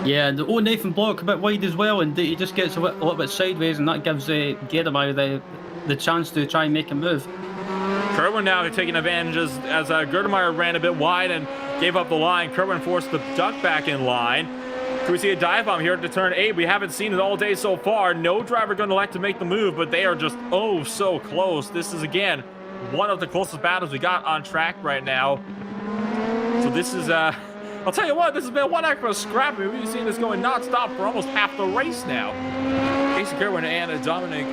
Yeah, and Nathan Block a bit wide as well, and he just gets a little bit sideways, and that gives Gerdemeyer the chance to try and make a move. Kerwin now taking advantage as Gerdemeyer ran a bit wide and gave up the line. Kerwin forced the duck back in line. Can we see a dive bomb here to turn 8? We haven't seen it all day so far. No driver going to elect to make the move, but they are just oh so close. This is, again, one of the closest battles we got on track right now. So this is, I'll tell you what, this has been one heck of a scrap. We've seen this going non-stop for almost half the race now. Casey Kerwin and Dominic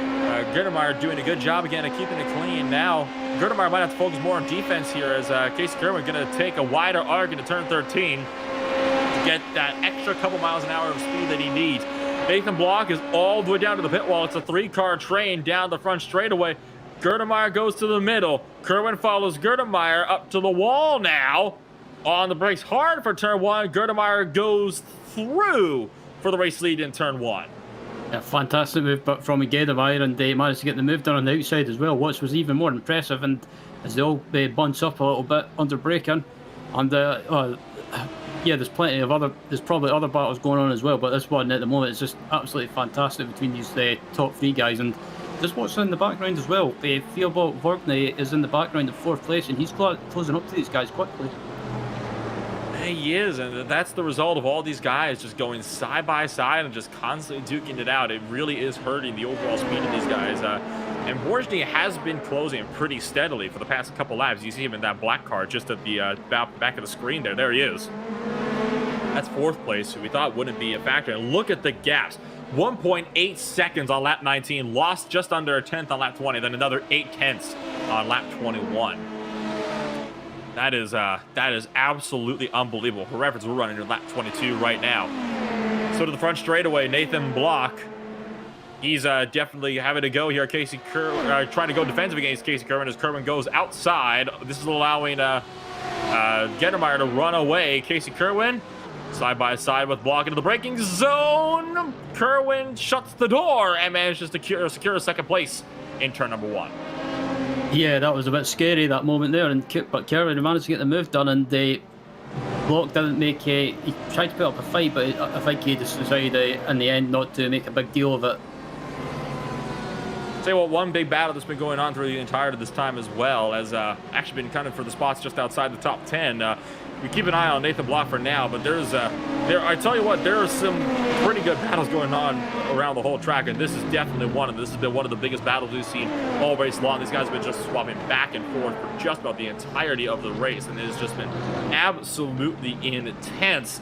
Gerdemeyer doing a good job again of keeping it clean. Now, Gerdemeyer might have to focus more on defense here as Casey Kerwin going to take a wider arc into turn 13 to get that extra couple miles an hour of speed that he needs. Nathan Block is all the way down to the pit wall. It's a 3-car train down the front straightaway. Gerdemeyer goes to the middle. Kerwin follows Gerdemeyer up to the wall now. On the brakes hard for turn 1. Gerdemeyer goes through for the race lead in turn 1. A fantastic move but from Gerdemeyer, and they managed to get the move done on the outside as well, which was even more impressive. And as they all bunch up a little bit under braking, and yeah, there's probably other battles going on as well, but this one at the moment is just absolutely fantastic between these top 3 guys. And just watching in the background as well, Theobald Vorkney is in the background in 4th place, and he's closing up to these guys quickly. He is, and that's the result of all these guys just going side by side and just constantly duking it out. It really is hurting the overall speed of these guys. And Borgny has been closing pretty steadily for the past couple laps. You see him in that black car just at the back of the screen there. There he is. That's 4th place, who we thought wouldn't be a factor. And look at the gaps. 1.8 seconds on lap 19, lost just under a 10th on lap 20, then another 8 tenths on lap 21. That is absolutely unbelievable. For reference, we're running in lap 22 right now. So to the front straightaway, Nathan Block. He's definitely having to go here. Casey Kerwin trying to go defensive against Casey Kerwin as Kerwin goes outside. This is allowing Gerdemeyer to run away. Casey Kerwin side by side with Block into the braking zone. Kerwin shuts the door and manages to secure a 2nd place in turn number 1. Yeah, that was a bit scary, that moment there, but Kerwin managed to get the move done, and Block didn't make he tried to put up a fight, but I think he just decided in the end not to make a big deal of it. Say what, one big battle that's been going on through the entirety of this time as well, as actually been kind of for the spots just outside the top 10. We keep an eye on Nathan Block for now, but I tell you what, there are some pretty good battles going on around the whole track, and this is definitely one of them. This has been one of the biggest battles we've seen all race long. These guys have been just swapping back and forth for just about the entirety of the race, and it has just been absolutely intense.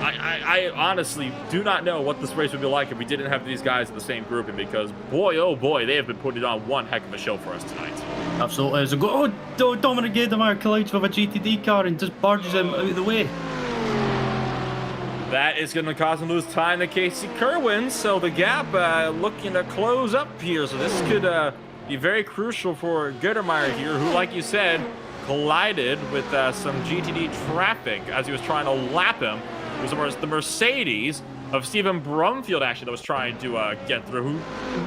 I honestly do not know what this race would be like if we didn't have these guys in the same grouping, because boy, oh boy, they have been putting on one heck of a show for us tonight. Absolutely. There's a go. Oh, Dominic Gerdemeyer collides with a GTD car and just barges him out of the way. That is going to cause him to lose time to Casey Kerwin, so the gap looking to close up here. So this could be very crucial for Gerdemeyer here, who, like you said, collided with some GTD traffic as he was trying to lap him. It was the Mercedes of Stephen Brumfield actually that was trying to get through, who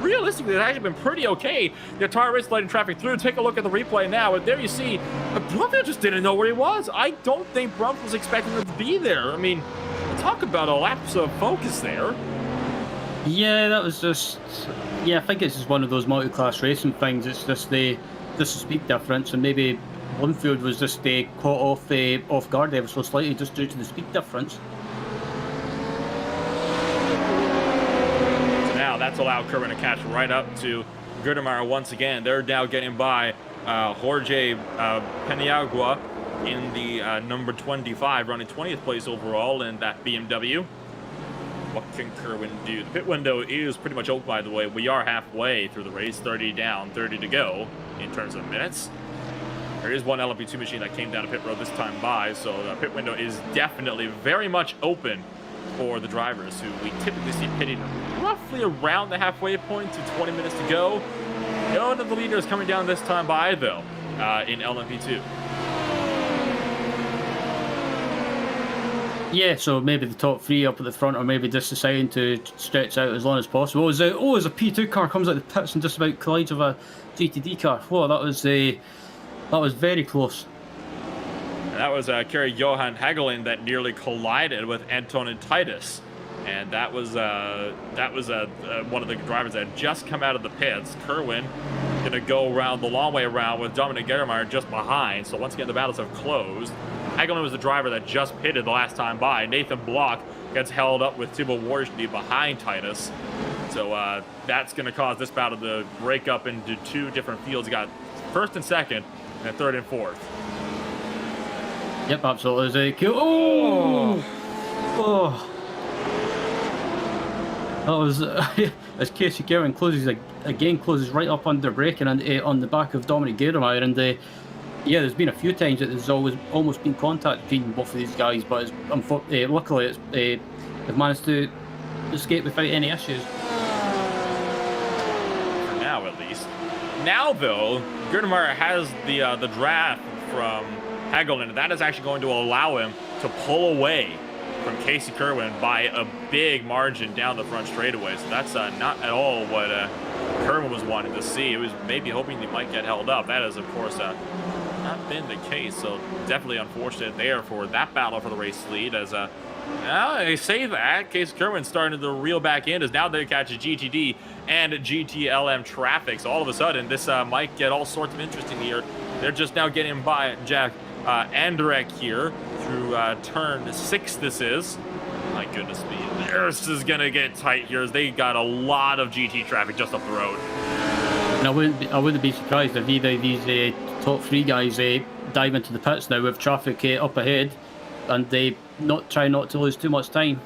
realistically has actually been pretty okay. The entire race letting traffic through. Take a look at the replay now, and there you see Brumfield just didn't know where he was. I don't think Brumfield was expecting him to be there. I mean, talk about a lapse of focus there. Yeah, that was just... Yeah, I think it's just one of those multi-class racing things. It's just the speed difference, and maybe Bloomfield was just caught off guard ever so slightly just due to the speed difference. So now that's allowed Kerwin to catch right up to Gerdemeyer once again. They're now getting by Jorge Peniagua in the number 25, running 20th place overall in that BMW. What can Kerwin do? The pit window is pretty much open, by the way. We are halfway through the race, 30 down, 30 to go in terms of minutes. There is one LMP2 machine that came down to pit road this time by, so the pit window is definitely very much open for the drivers who we typically see pitting roughly around the halfway point to 20 minutes to go. None of the leaders coming down this time by, though, in LMP2. Yeah, so maybe the top three up at the front, or maybe just deciding to stretch out as long as possible. As a P2 car comes out the pits and just about collides with a GTD car. Whoa, that was very close. And that was Kerry Johan Hagelin that nearly collided with Anton and Titus, and that was one of the drivers that had just come out of the pits. Kerwin gonna go around the long way around with Dominic Gerdemeyer just behind. So once again, the battles have closed. Hagelin was the driver that just pitted the last time by. Nathan Block gets held up with Thibaut Warshny behind Titus. So that's going to cause this battle to break up into two different fields. You got first and second, and third and fourth. Yep, absolutely. Oh! Oh! That was... as Casey Kerwin closes right up under braking and on the back of Dominic Gerdemeyer, and yeah, there's been a few times that there's almost been contact between both of these guys, but luckily they've managed to escape without any issues. For now, at least. Now, though, Gerdemeyer has the draft from Hagelin, and that is actually going to allow him to pull away from Casey Kerwin by a big margin down the front straightaway. So that's not at all what Kerwin was wanting to see. He was maybe hoping he might get held up. That is, of course, not been the case, so definitely unfortunate there for that battle for the race lead. As I say that, Casey Kerwin starting to reel back in as now they catch GTD and GTLM traffic. So all of a sudden, this might get all sorts of interesting here. They're just now getting by Jack Anderek here through turn 6. This is. My goodness me, this is gonna get tight here as they got a lot of GT traffic just up the road. And I wouldn't be surprised if either of these top three guys dive into the pits now with traffic up ahead, and they try not to lose too much time.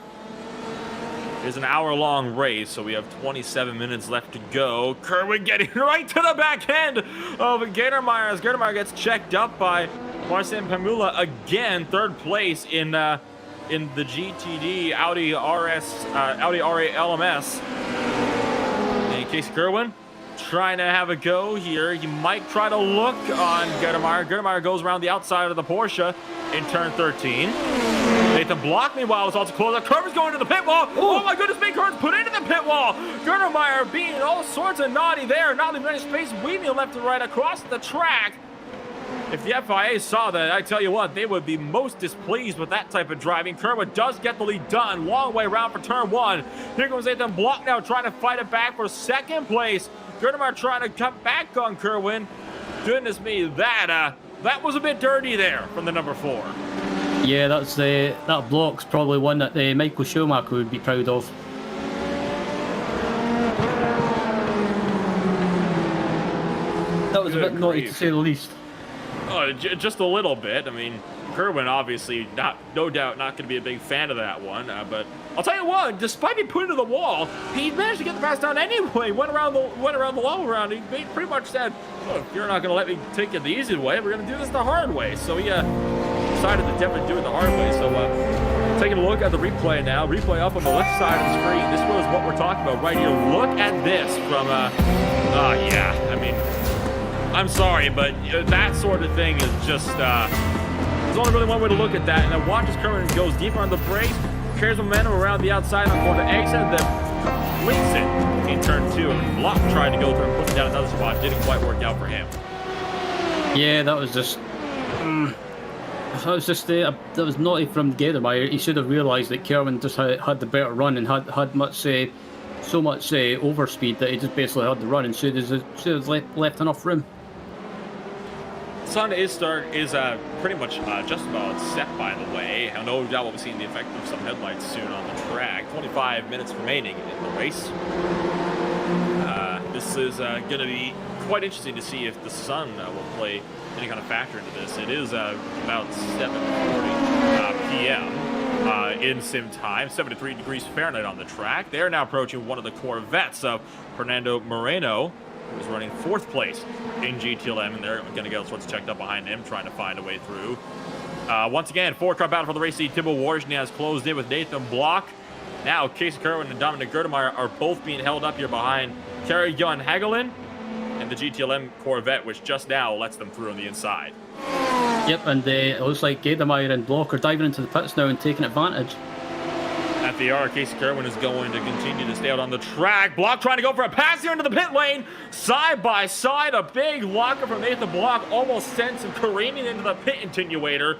It's an hour-long race, so we have 27 minutes left to go. Kerwin getting right to the back end of Gerdemeyer as Gerdemeyer gets checked up by Marcin Pamula again, third place in the GTD Audi RA LMS. And Casey Kerwin trying to have a go here. He might try to look on Gerdemeyer. Gerdemeyer goes around the outside of the Porsche in turn 13. Nathan Block, meanwhile, is also close. Kerwin's going to the pit wall. Oh my goodness me, Kerwin's put into the pit wall. Gerdemeyer being all sorts of naughty there. Not leaving any space, weaving left and right across the track. If the FIA saw that, I tell you what, they would be most displeased with that type of driving. Kerwin does get the lead done. Long way around for turn 1. Here goes Nathan Block now trying to fight it back for second place. Gerdemeyer trying to cut back on Kerwin. Goodness me, that was a bit dirty there from the number 4. Yeah, that block's probably one that Michael Schumacher would be proud of. That was a bit naughty to say the least. Oh, just a little bit. I mean, Kerwin obviously no doubt not going to be a big fan of that one. But I'll tell you what, despite being put into the wall, he managed to get the pass down anyway. Went around the wall around. He pretty much said, "Oh, if you're not going to let me take it the easy way, we're going to do this the hard way." So he decided to definitely do it the hard way. So taking a look at the replay now. Replay up on the left side of the screen. This was what we're talking about right here. Look at this from yeah. I mean, I'm sorry, but that sort of thing is just, there's only really one way to look at that. And then watch as Kerwin goes deeper on the brakes, carries momentum around the outside on corner exit, and then completes it in turn 2. And Block tried to go through and put him down another spot. Didn't quite work out for him. Yeah, that was just... that was just that was naughty from Gedermeyer. He should have realised that Kerwin just had the better run and had so much overspeed that he just basically had the run and should have left enough room. Sun is pretty much just about set, by the way. I no doubt we'll be seeing the effect of some headlights soon on the track. 25 minutes remaining in the race. This is going to be quite interesting to see if the sun will play any kind of factor into this. It is about 7:40 p.m. In sim time, 73 degrees Fahrenheit on the track. They're now approaching one of the Corvettes of Fernando Moreno, who's running 4th place in GTLM, and they're going to get all sorts checked up behind him, trying to find a way through. Once again, 4-car battle for the race lead. Thibaut Warjny has closed in with Nathan Block. Now, Casey Kerwin and Dominic Gerdemeyer are both being held up here behind Terry Jan Hagelin and the GTLM Corvette, which just now lets them through on the inside. Yep, and it looks like Gerdemeyer and Block are diving into the pits now and taking advantage. At the R, Casey Kerwin is going to continue to stay out on the track. Block trying to go for a pass here into the pit lane. Side by side, a big locker from Nathan Block almost sends him careening into the pit attenuator.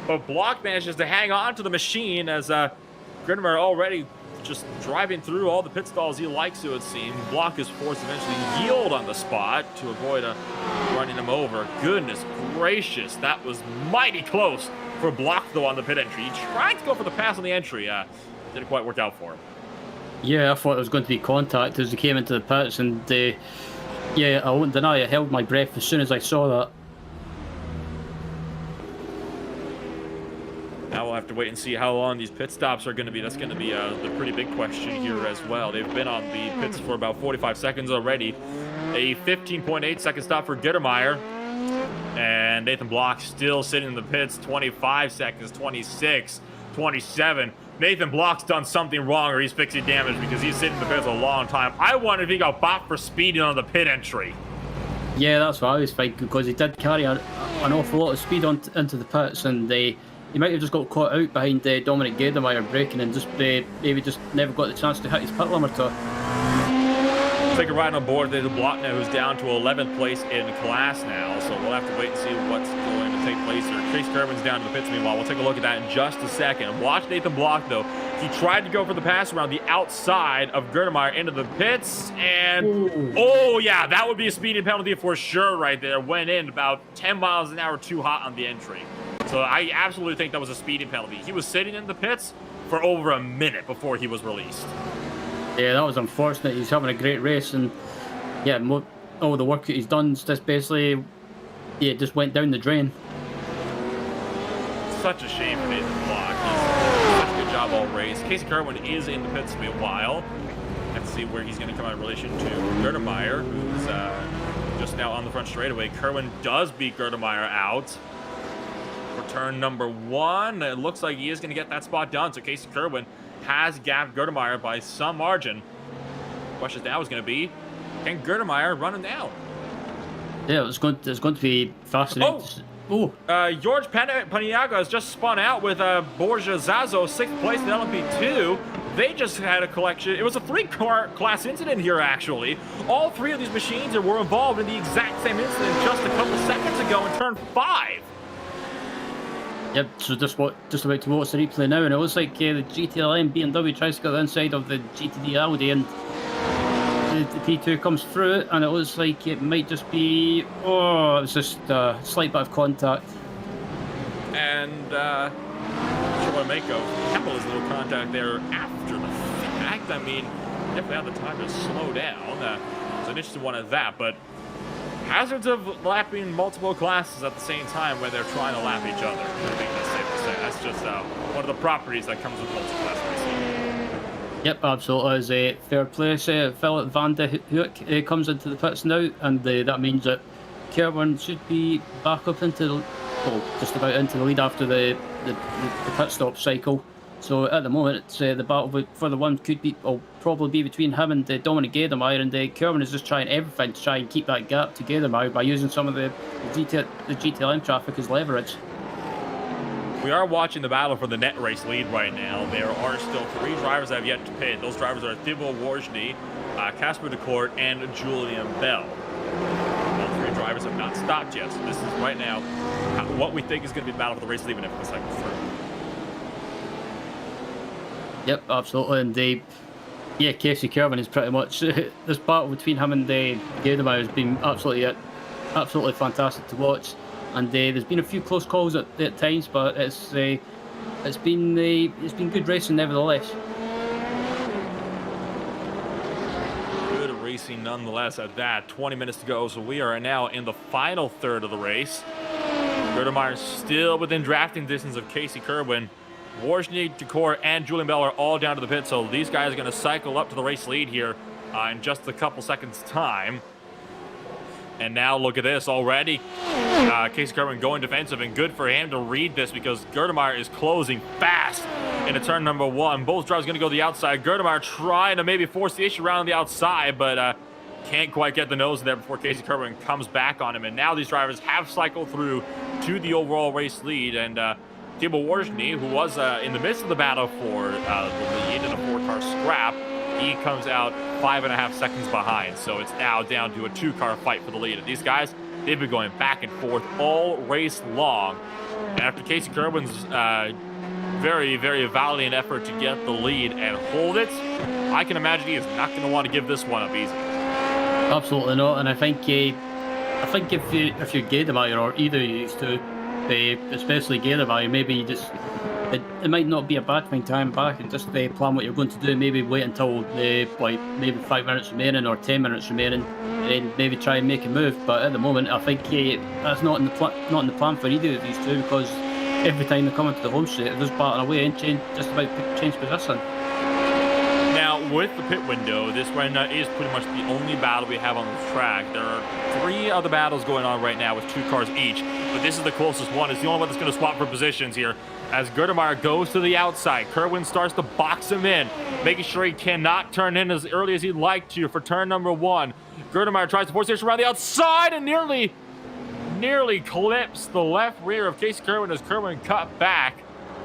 But Block manages to hang on to the machine as Gerdemeyer already just driving through all the pit stalls he likes to, it seems. Block is forced to eventually yield on the spot to avoid running him over. Goodness gracious, that was mighty close for Block, though, on the pit entry. He tried to go for the pass on the entry. Didn't quite work out for him. Yeah, I thought it was going to be contact as he came into the pits, and yeah, I won't deny I held my breath as soon as I saw that. Now we'll have to wait and see how long these pit stops are going to be. That's going to be the pretty big question here as well. They've been on the pits for about 45 seconds already. A 15.8 second stop for Gerdemeyer. And Nathan Block still sitting in the pits. 25 seconds, 26, 27. Nathan Block's done something wrong, or he's fixing damage, because he's sitting in the pits a long time. I wonder if he got bopped for speeding on the pit entry. Yeah, that's what I was thinking, because he did carry an awful lot of speed into the pits, and he might have just got caught out behind Dominic Gerdemeyer braking and just maybe just never got the chance to hit his pit limiter. Take a ride on board the Block now, who's down to 11th place in class now, so we'll have to wait and see what's going to take place here. Chase Kerwin's down to the pits meanwhile. We'll take a look at that in just a second. Watch Nathan Block, though. He tried to go for the pass around the outside of Gerdemeyer into the pits, and oh yeah, that would be a speeding penalty for sure right there. Went in about 10 miles an hour too hot on the entry. So I absolutely think that was a speeding penalty. He was sitting in the pits for over a minute before he was released. Yeah, that was unfortunate. He's having a great race, and yeah, all the work that he's done just basically, yeah, just went down the drain. Such a shame for Nathan Block. He's done such a good job all race. Casey Kerwin is in the pits meanwhile. Let's see where he's going to come out in relation to Gerdemeyer, who's just now on the front straightaway. Kerwin does beat Gerdemeyer out for turn number 1. It looks like he is going to get that spot done. So Casey Kerwin has gapped Gerdemeyer by some margin. The question now is going to be, can Gerdemeyer run him down? Yeah, it's going to be fascinating. George Paniagua has just spun out with Borja Zazo, 6th place in LMP2. They just had a collection. It was a 3-car class incident here, actually. All 3 of these machines were involved in the exact same incident just a couple seconds ago in turn 5. Yep, so just about to watch the replay now, and it looks like the GTLM BMW tries to go the inside of the GTD Audi, and the P2 comes through it, and it looks like it might just be, it's just a slight bit of contact. And not sure what to make of Kempel's little contact there after the fact. I mean, definitely had the time to slow down. It's an interesting one at that, but hazards of lapping multiple classes at the same time when they're trying to lap each other. I think that's safe to say. That's just one of the properties that comes with multi-class racing. Yep, absolutely. As a third place, Philip van de Hoek comes into the pits now, and that means that Kerwin should be back up into just about into the lead after the pit stop cycle. So at the moment, it's, the battle for the one will probably be between him and Dominic Gerdemeyer, and Kerwin is just trying everything to try and keep that gap to Gerdemeyer by using some of the GTLM traffic as leverage. we are watching the battle for the net race lead right now. There are still 3 drivers that have yet to pit. Those drivers are Thibaut Warjny, Casper DeCourt, and Julian Bell. All 3 drivers have not stopped yet. So this is right now what we think is going to be the battle for the race lead even if it's cycle through. Yep, absolutely. And yeah, Casey Kerwin is pretty much this battle between him and Gademeyer has been absolutely fantastic to watch. And there's been a few close calls at times, but it's been good racing nevertheless. Good racing nonetheless at that. 20 minutes to go, so we are now in the final third of the race. Gerdemeyer still within drafting distance of Casey Kerwin. Warjny, DeCourt, and Julian Bell are all down to the pit, so these guys are going to cycle up to the race lead here in just a couple seconds' time. And now look at this already. Casey Kerwin going defensive, and good for him to read this because Gerdemeyer is closing fast into turn number 1. Both drivers going to go to the outside. Gerdemeyer trying to maybe force the issue around the outside, but can't quite get the nose there before Casey Kerwin comes back on him. And now these drivers have cycled through to the overall race lead. And Thibaut Warjny, who was in the midst of the battle for the lead in a 4-car scrap, he comes out 5.5 seconds behind, so it's now down to a 2-car fight for the lead. And these guys, they've been going back and forth all race long. And after Casey Kerwin's very, very valiant effort to get the lead and hold it, I can imagine he is not going to want to give this one up easy. Absolutely not. And I think if you're Gademeyer or either you used to, especially Gademeyer, maybe you just. It might not be a bad thing to hang back and just plan what you're going to do. Maybe wait until maybe 5 minutes remaining or 10 minutes remaining, and then maybe try and make a move. But at the moment, I think that's not in the plan for either of these two, because every time they come into the home straight, they're just batting away and change position. Now, with the pit window, this right now is pretty much the only battle we have on the track. There are 3 other battles going on right now with 2 cars each, but this is the closest one. It's the only one that's going to swap for positions here. As Gerdemeyer goes to the outside, Kerwin starts to box him in, making sure he cannot turn in as early as he'd like to for turn number 1. Gerdemeyer tries to force the issue around the outside and nearly clips the left rear of Casey Kerwin as Kerwin cut back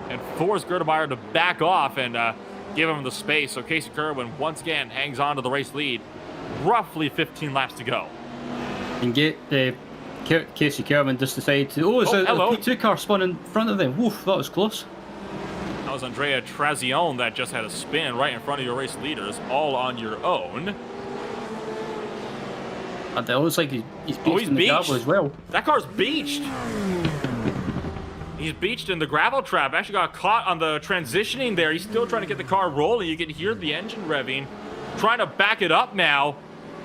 and forced Gerdemeyer to back off and give him the space. So Casey Kerwin once again hangs on to the race lead. Roughly 15 laps to go. And Casey Kerwin just decided to... a P2 car spun in front of them. Woof, that was close. That was Andrea Trazione that just had a spin right in front of your race leaders, all on your own. And it looks like he's beached in the gravel as well. That car's beached. He's beached in the gravel trap. Actually got caught on the transitioning there. He's still trying to get the car rolling. You can hear the engine revving. Trying to back it up now.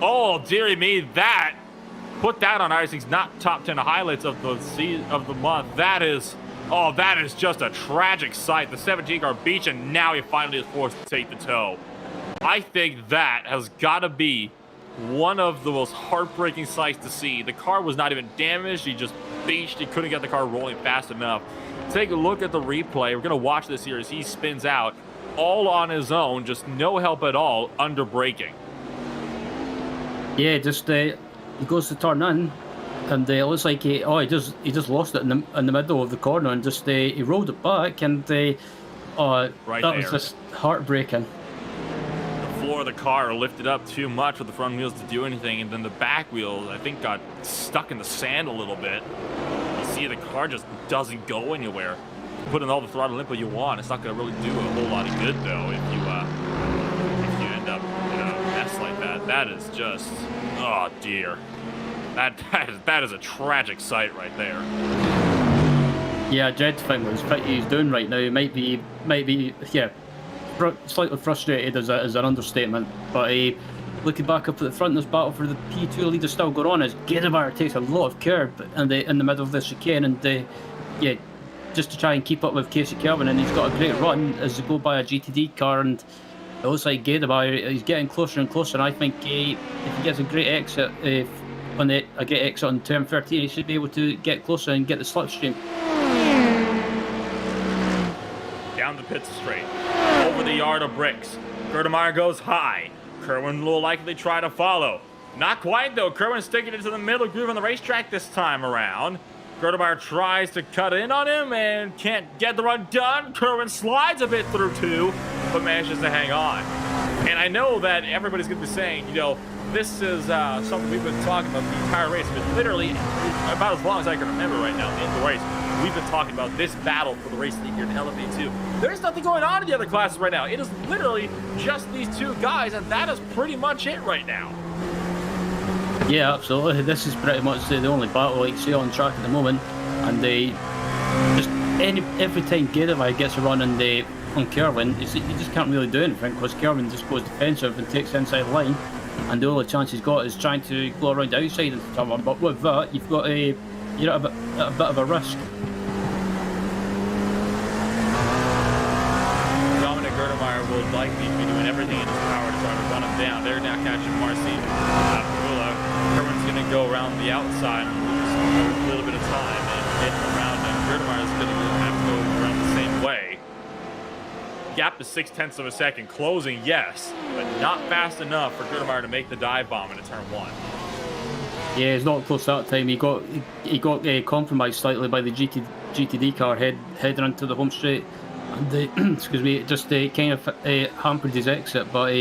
Oh, dearie me, that... Put that on Icing's not top 10 highlights of the month. That is just a tragic sight. The 17-car beach, and now he finally is forced to take the tow. I think that has got to be one of the most heartbreaking sights to see. The car was not even damaged. He just beached. He couldn't get the car rolling fast enough. Take a look at the replay. We're going to watch this here as he spins out all on his own, just no help at all, under braking. Yeah, just... He goes to turn in, and it looks like he just lost it in the middle of the corner, and just he rolled it back, and that was just heartbreaking. The floor of the car lifted up too much for the front wheels to do anything, and then the back wheels I think got stuck in the sand a little bit. You see the car just doesn't go anywhere. Put in all the throttle input you want, it's not going to really do a whole lot of good though if you end up in a mess like that. That is just. Oh dear, that is a tragic sight right there. Yeah, I dread to think what he's doing right now. He might be, slightly frustrated is an understatement. But looking back up at the front, this battle for the P2 lead is still going on as Gademeyer takes a lot of curb in the middle of the chicane, and just to try and keep up with Casey Kerwin, and he's got a great run as they go by a GTD car, and it looks like Gademeyer, he's getting closer and closer, and I think if he gets a great exit, on turn 13, he should be able to get closer and get the slipstream. Down the pit straight, over the yard of bricks. Gerdemeyer goes high. Kerwin will likely try to follow. Not quite though. Kerwin sticking it to the middle groove on the racetrack this time around. Gerdemeyer tries to cut in on him and can't get the run done. Kerwin slides a bit through 2, but manages to hang on. And I know that everybody's going to be saying, you know, this is something we've been talking about the entire race, but literally about as long as I can remember right now in the race, we've been talking about this battle for the race lead here in LMP2. There's nothing going on in the other classes right now. It is literally just these 2 guys, and that is pretty much it right now. Yeah, absolutely. This is pretty much the only battle like see on track at the moment, and they just every time Gerdemeyer gets a run on Kerwin, you just can't really do anything because Kerwin just goes defensive and takes the inside line, and the only chance he's got is trying to go around the outside into turn 1. But with that, you've got you're at a bit of a risk. Dominic Gerdemeyer will likely be doing everything in his power to try to run him down. They're now catching Marcin. Kerwin's going to go around the outside and lose a little bit of time and get around, and Gerdemeyer is going to have to go around the same way. Gap to 0.6 of a second, closing, yes, but not fast enough for Gerdemeyer to make the dive bomb into turn 1. Yeah, he's not close that time. He got compromised slightly by the GTD car heading into the home straight, and excuse me, just kind of hampered his exit, but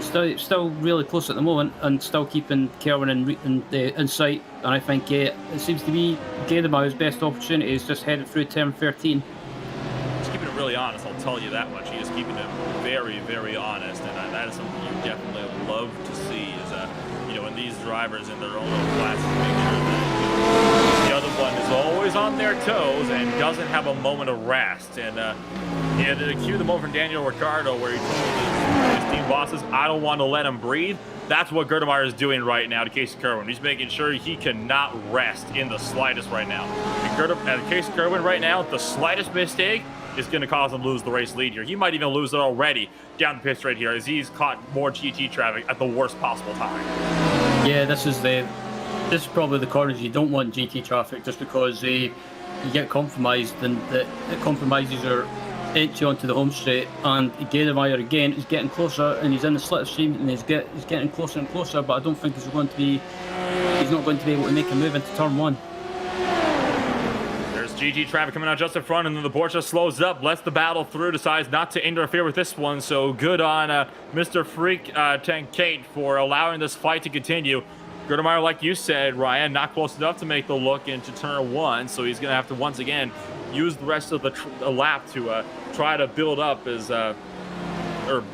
still really close at the moment and still keeping Kerwin in sight. And I think it seems to be Gerdemeyer's best opportunity is just headed through turn 13. He's keeping it really honest, I'll tell you that much. He is keeping it very, very honest, and that is something you definitely love to see. Is you know, when these drivers in their own little classes make sure that the other one is always on their toes and doesn't have a moment of rest. And yeah, to cue the moment from Daniel Ricciardo where he told his team bosses, I don't want to let him breathe. That's what Gerdemeyer is doing right now to Casey Kerwin. He's making sure he cannot rest in the slightest right now. And Casey Kerwin right now, the slightest mistake is going to cause him to lose the race lead here. He might even lose it already down the pit straight here as he's caught more GT traffic at the worst possible time. Yeah, this is probably the corners you don't want GT traffic just because you get compromised and it compromises your entry onto the home straight, and Gerdemeyer again is getting closer and he's in the slipstream and he's getting closer and closer, but I don't think he's not going to be able to make a move into turn 1. There's GT traffic coming out just in front, and then the Porsche slows up, lets the battle through, decides not to interfere with this one, so good on Mr. Freak Tank Kate for allowing this fight to continue. Gerdemeyer, like you said, Ryan, not close enough to make the look into turn 1, so he's going to have to once again use the rest of the lap to try to build up his, or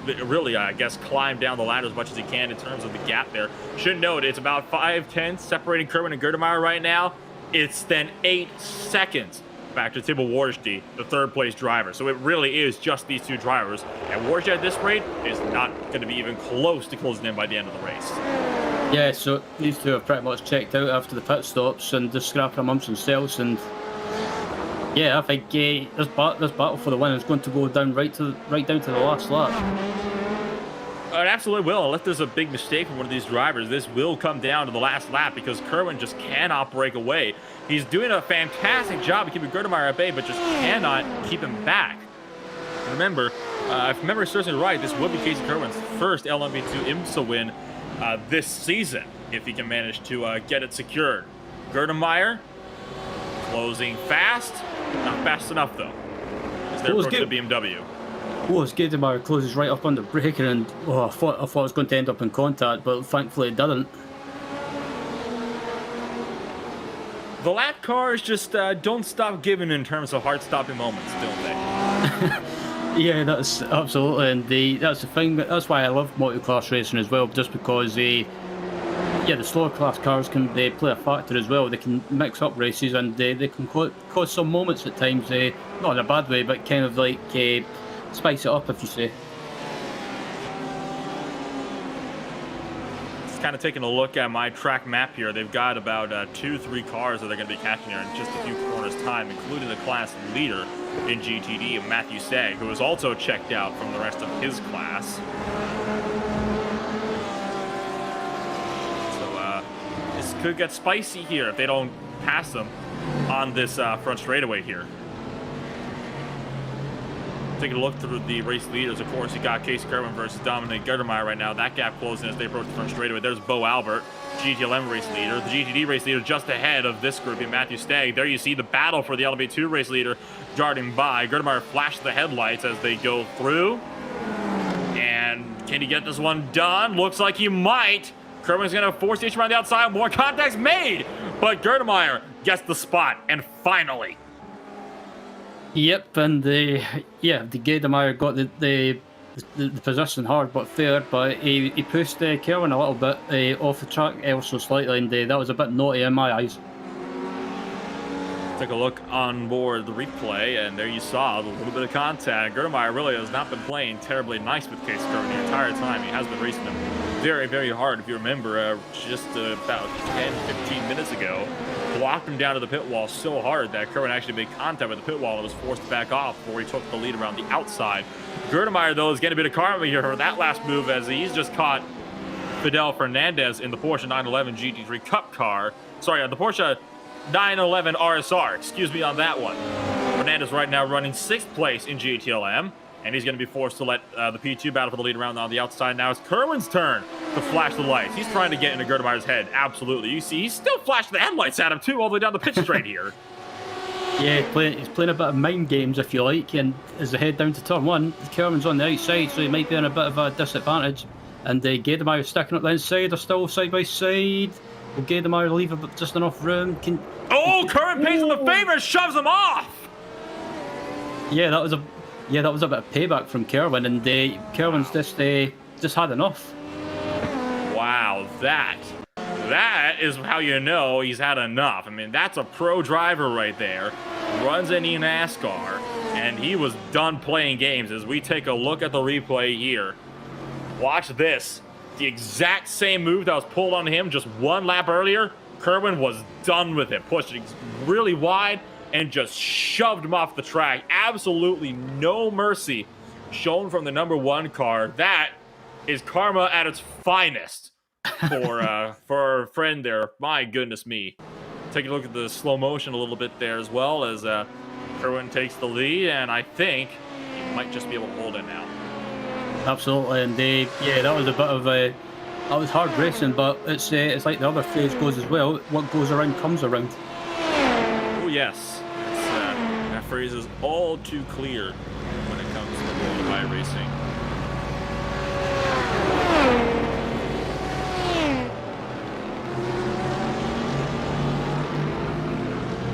really, I guess, climb down the ladder as much as he can in terms of the gap there. Should note, it's about 5/10 separating Kerwin and Gerdemeyer right now. It's then 8 seconds back to Thibaut Warshty, the third place driver. So it really is just these 2 drivers. And Warshty at this rate is not going to be even close to closing in by the end of the race. Yeah, so these 2 have pretty much checked out after the pit stops and just scrapping amongst themselves. And yeah, I think this battle for the win is going to go down right down to the last lap. It absolutely will. Unless there's a big mistake from one of these drivers, this will come down to the last lap because Kerwin just cannot break away. He's doing a fantastic job of keeping Gerdemeyer at bay, but just cannot keep him back. Remember, if memory serves me right, this will be Casey Kerwin's first LMP2 IMSA win this season, if he can manage to get it secured. Gerdemeyer closing fast, not fast enough though, as they're approaching the BMW. Oh, as Gerdemeyer closes right up on the breaker, and I thought it was going to end up in contact, but thankfully it didn't. The lap cars just don't stop giving in terms of heart-stopping moments, don't they? Yeah, that's absolutely, and that's the thing. That's why I love multi-class racing as well, just because the slower class cars can play a factor as well. They can mix up races and they can cause some moments at times, not in a bad way, but kind of like spice it up, if you say. Just kind of taking a look at my track map here. They've got about 2-3 cars that they're going to be catching here in just a few corners time, including the class leader in GTD, Matthew Sag, who is also checked out from the rest of his class. So this could get spicy here if they don't pass them on this front straightaway here. Taking a look through the race leaders, of course, you got Casey Kerwin versus Dominic Gerdemeyer right now. That gap closing as they approach the front straightaway. There's Bo Albert. GTLM race leader. The GTD race leader just ahead of this group in Matthew Stagg. There you see the battle for the LMP2 race leader darting by. Gerdemeyer flashed the headlights as they go through. And can he get this one done? Looks like he might. Kerwin's going to force each around the outside. More contacts made. But Gerdemeyer gets the spot. And finally. Yep, and the Gerdemeyer got the position hard but fair, but he pushed Kerwin a little bit off the track ever so slightly, and that was a bit naughty in my eyes. Take a look on board the replay, and there you saw a little bit of contact. Gerdemeyer really has not been playing terribly nice with Casey Kerwin the entire time. He has been racing him very, very hard. If you remember, just about 10-15 minutes ago, blocked him down to the pit wall so hard that Kerwin actually made contact with the pit wall and was forced to back off before he took the lead around the outside. Gerdemeyer, though, is getting a bit of karma here for that last move, as he's just caught Fidel Fernandez in the Porsche 911 GT3 Cup car. Sorry, the Porsche 911 RSR, excuse me on that one. Fernandez right now running 6th place in GTLM, and he's going to be forced to let the P2 battle for the lead around on the outside. Now it's Kerwin's turn to flash the lights. He's trying to get into Gerdemeyer's head, absolutely. You see, he's still flashing the headlights at him, too, all the way down the pit straight here. Yeah, he's playing a bit of mind games, if you like, and as they head down to turn 1, Kerwin's on the outside, so he might be in a bit of a disadvantage. And Gerdemeyer sticking up the inside, they're still side by side. Will Gerdemeyer leave just enough room? Kerwin pays him the favor and shoves him off! Yeah, that was a bit of payback from Kerwin, and Kerwin's just had enough. Wow, that is how you know he's had enough. I mean, that's a pro driver right there. Runs in NASCAR, and he was done playing games. As we take a look at the replay here, watch this. The exact same move that was pulled on him just one lap earlier, Kerwin was done with it. Pushed it really wide and just shoved him off the track. Absolutely no mercy shown from the #1 car. That is karma at its finest for our friend there. My goodness me. Take a look at the slow motion a little bit there as well, as Kerwin takes the lead, and I think he might just be able to hold it now. Absolutely, and that was a bit of that was hard racing, but it's like the other phrase goes as well. What goes around comes around. Oh yes, that phrase is all too clear when it comes to the world of iRacing.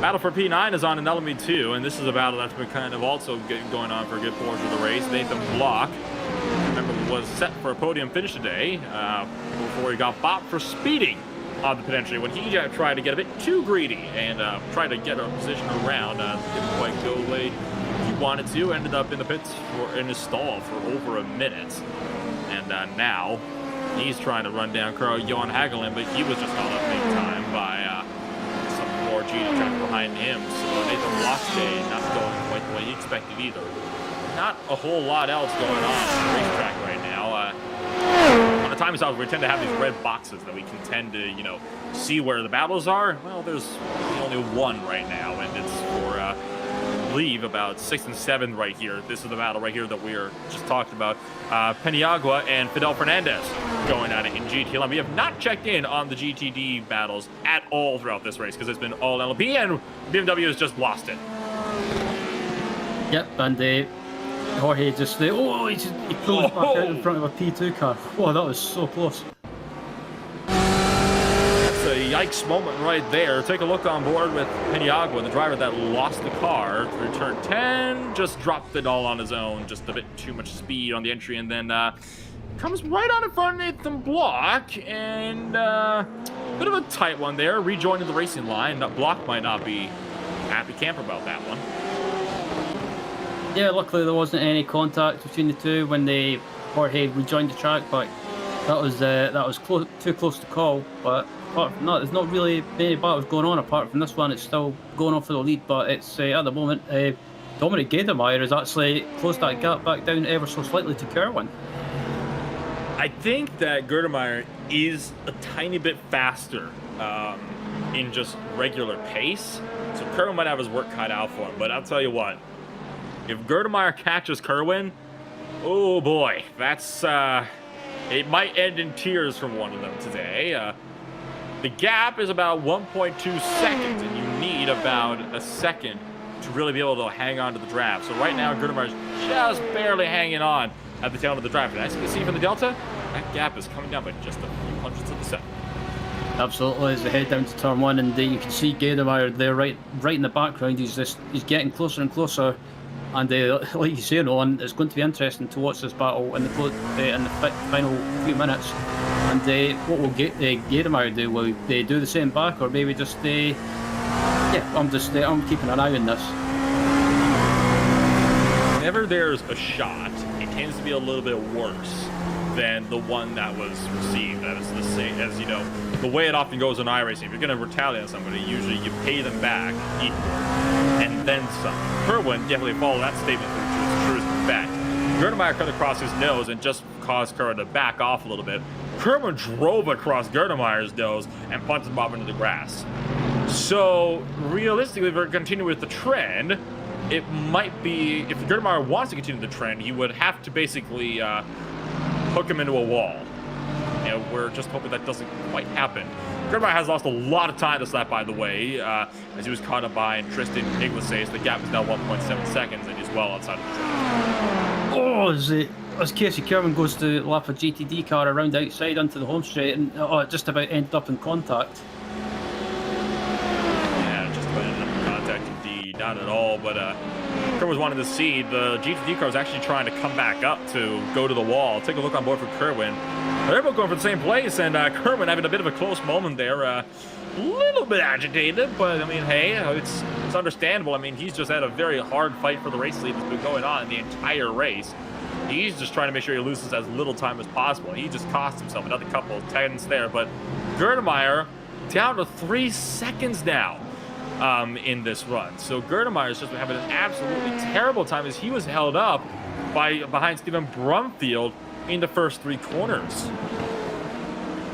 Battle for P9 is on in LMP2, and this is a battle that's been kind of also going on for a good portion of the race. Nathan Block, remember, was set for a podium finish today before he got bopped for speeding on the pit entry when he tried to get a bit too greedy and tried to get a position around. Didn't quite go the way he wanted to. Ended up in the pits in his stall for over a minute. And now he's trying to run down Johan Hagelin, but he was just held up big time by some more GT truck behind him. So Nathan Block's day not going quite the way he expected either. Not a whole lot else going on the racetrack right now. On the time stops, we tend to have these red boxes that we can tend to, see where the battles are. Well, there's only one right now, and it's for, I believe, about 6th and 7th right here. This is the battle right here that we were just talking about. Peniagua and Fidel Fernandez going at it in GTLM. We have not checked in on the GTD battles at all throughout this race because it's been all LMP, and BMW has just lost it. Yep, and Jorge just he pulled back out in front of a P2 car. Oh, that was so close. That's a yikes moment right there. Take a look on board with Peniagua, the driver that lost the car through turn 10. Just dropped it all on his own. Just a bit too much speed on the entry, and then comes right on in front of Nathan Block, and bit of a tight one there. Rejoining the racing line. Block might not be happy camper about that one. Yeah, luckily there wasn't any contact between the two when Jorge rejoined the track, but that was too close to call. But apart from that, there's not really many battles going on apart from this one. It's still going on for the lead, but it's at the moment Dominic Gerdemeyer has actually closed that gap back down ever so slightly to Kerwin. I think that Gerdemeyer is a tiny bit faster in just regular pace, so Kerwin might have his work cut out for him. But I'll tell you what. If Gerdemeyer catches Kerwin, oh boy, that's it might end in tears from one of them today. The gap is about 1.2 seconds, and you need about a second to really be able to hang on to the draft. So right now, Gerdemeyer is just barely hanging on at the tail end of the draft. And as you can see from the Delta, that gap is coming down by just a few hundredths of a second. Absolutely, as they head down to turn 1, and you can see Gerdemeyer there right in the background. He's getting closer and closer. And like you say, Nolan, it's going to be interesting to watch this battle in the final few minutes. And what will Gerdemeyer do? Will they do the same back, or maybe just yeah? I'm keeping an eye on this. Whenever there's a shot, it tends to be a little bit worse than the one that was received. That is the same as, you know, the way it often goes in iRacing. If you're going to retaliate on somebody, usually you pay them back equal, and then some. Kerwin definitely followed that statement to its truest effect. Gerdemeyer cut across his nose and just caused Kerwin to back off a little bit. Kerwin drove across Gerdemeyer's nose and punted him off into the grass. So realistically, if we're continuing with the trend, it might be, if Gerdemeyer wants to continue the trend, he would have to basically hook him into a wall. And we're just hoping that doesn't quite happen. Gerdemeyer has lost a lot of time this lap, by the way, as he was caught up by Tristan Iglesias. The gap is now 1.7 seconds, and he's well outside of the track. Oh, as Casey Kerwin goes to lap a GTD car around outside onto the home straight, and it just about ended up in contact. Yeah, just about ended up in contact indeed. Not at all, but Kerwin was wanting to see the GTD car was actually trying to come back up to go to the wall. Take a look on board for Kerwin. They're both going for the same place, and Kerwin having a bit of a close moment there. A little bit agitated, but I mean, hey, it's understandable. I mean, he's just had a very hard fight for the race lead that's been going on the entire race. He's just trying to make sure he loses as little time as possible. He just cost himself another couple of tenths there, but Gerdemeyer down to 3 seconds now in this run. So Gerdemeyer's just been having an absolutely terrible time as he was held up behind Stephen Brumfield in the first 3 corners.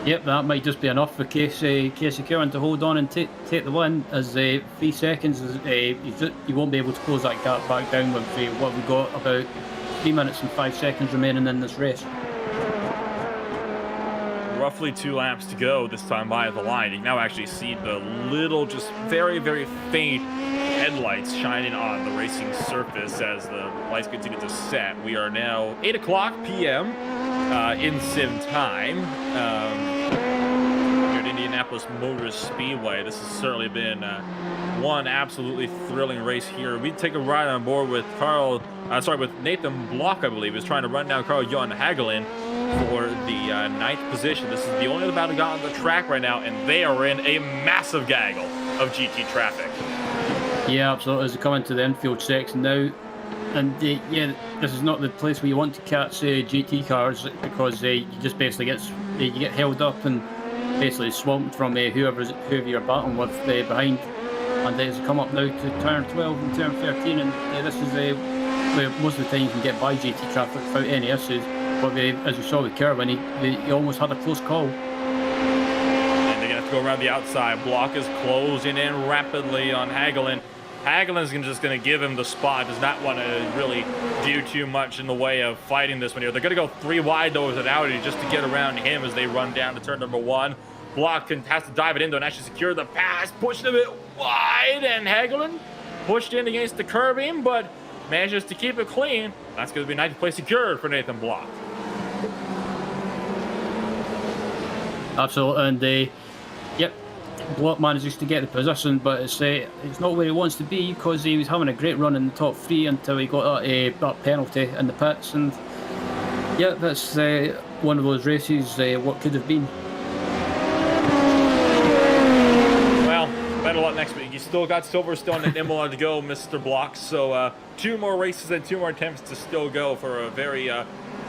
Yep, that might just be enough for Casey Kerwin to hold on and take the win, as 3 seconds, you won't be able to close that gap back down with what we've got about 3 minutes and 5 seconds remaining in this race. Roughly 2 laps to go this time by the line. You can now actually see the little, just very, very faint headlights shining on the racing surface as the lights continue to set. We are now 8 o'clock p.m. In sim time here at Indianapolis Motor Speedway. This has certainly been one absolutely thrilling race here. We take a ride on board with with Nathan Block, I believe, is trying to run down Carl-Johan Hagelin for the 9th position. This is the only other battle got on the track right now, and they are in a massive gaggle of GT traffic. Yeah, absolutely. As they come into the infield section now, and yeah, this is not the place where you want to catch GT cars, because you just basically get held up and basically swamped from whoever you're battling with behind. And as they come up now to turn 12 and turn 13, and this is where most of the time you can get by GT traffic without any issues. But as we saw with Kerwin, he almost had a close call. And they're going to have to go around the outside. Block is closing in rapidly on Hagelin. Hagelin's just going to give him the spot. Does not want to really do too much in the way of fighting this one here. They're going to go 3 wide though with an Audi just to get around him as they run down to turn number 1. Block has to dive it in though and actually secure the pass. Pushed a bit wide, and Hagelin pushed in against the curbing, but manages to keep it clean. That's going to be 9th place secured for Nathan Block. Absolutely, and yep, Block manages to get the position, but it's not where he wants to be, because he was having a great run in the top 3 until he got that penalty in the pits, and yeah, that's one of those races what could have been. Well, better luck next week. You still got Silverstone and Imola to go, Mr. Block, so 2 more races and 2 more attempts to still go for a very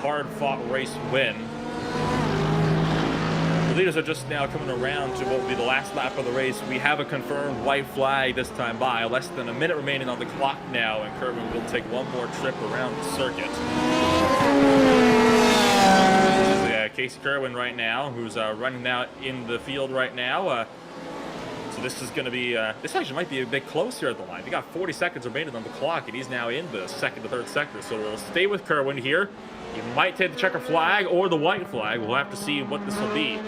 hard-fought race win. The leaders are just now coming around to what will be the last lap of the race. We have a confirmed white flag this time by. Less than a minute remaining on the clock now, and Kerwin will take one more trip around the circuit. This is Casey Kerwin right now, who's running out in the field right now. So this is going to be, this actually might be a bit close here at the line. We got 40 seconds remaining on the clock, and he's now in the 2nd to 3rd sector. So we'll stay with Kerwin here. He might take the checker flag or the white flag. We'll have to see what this will be.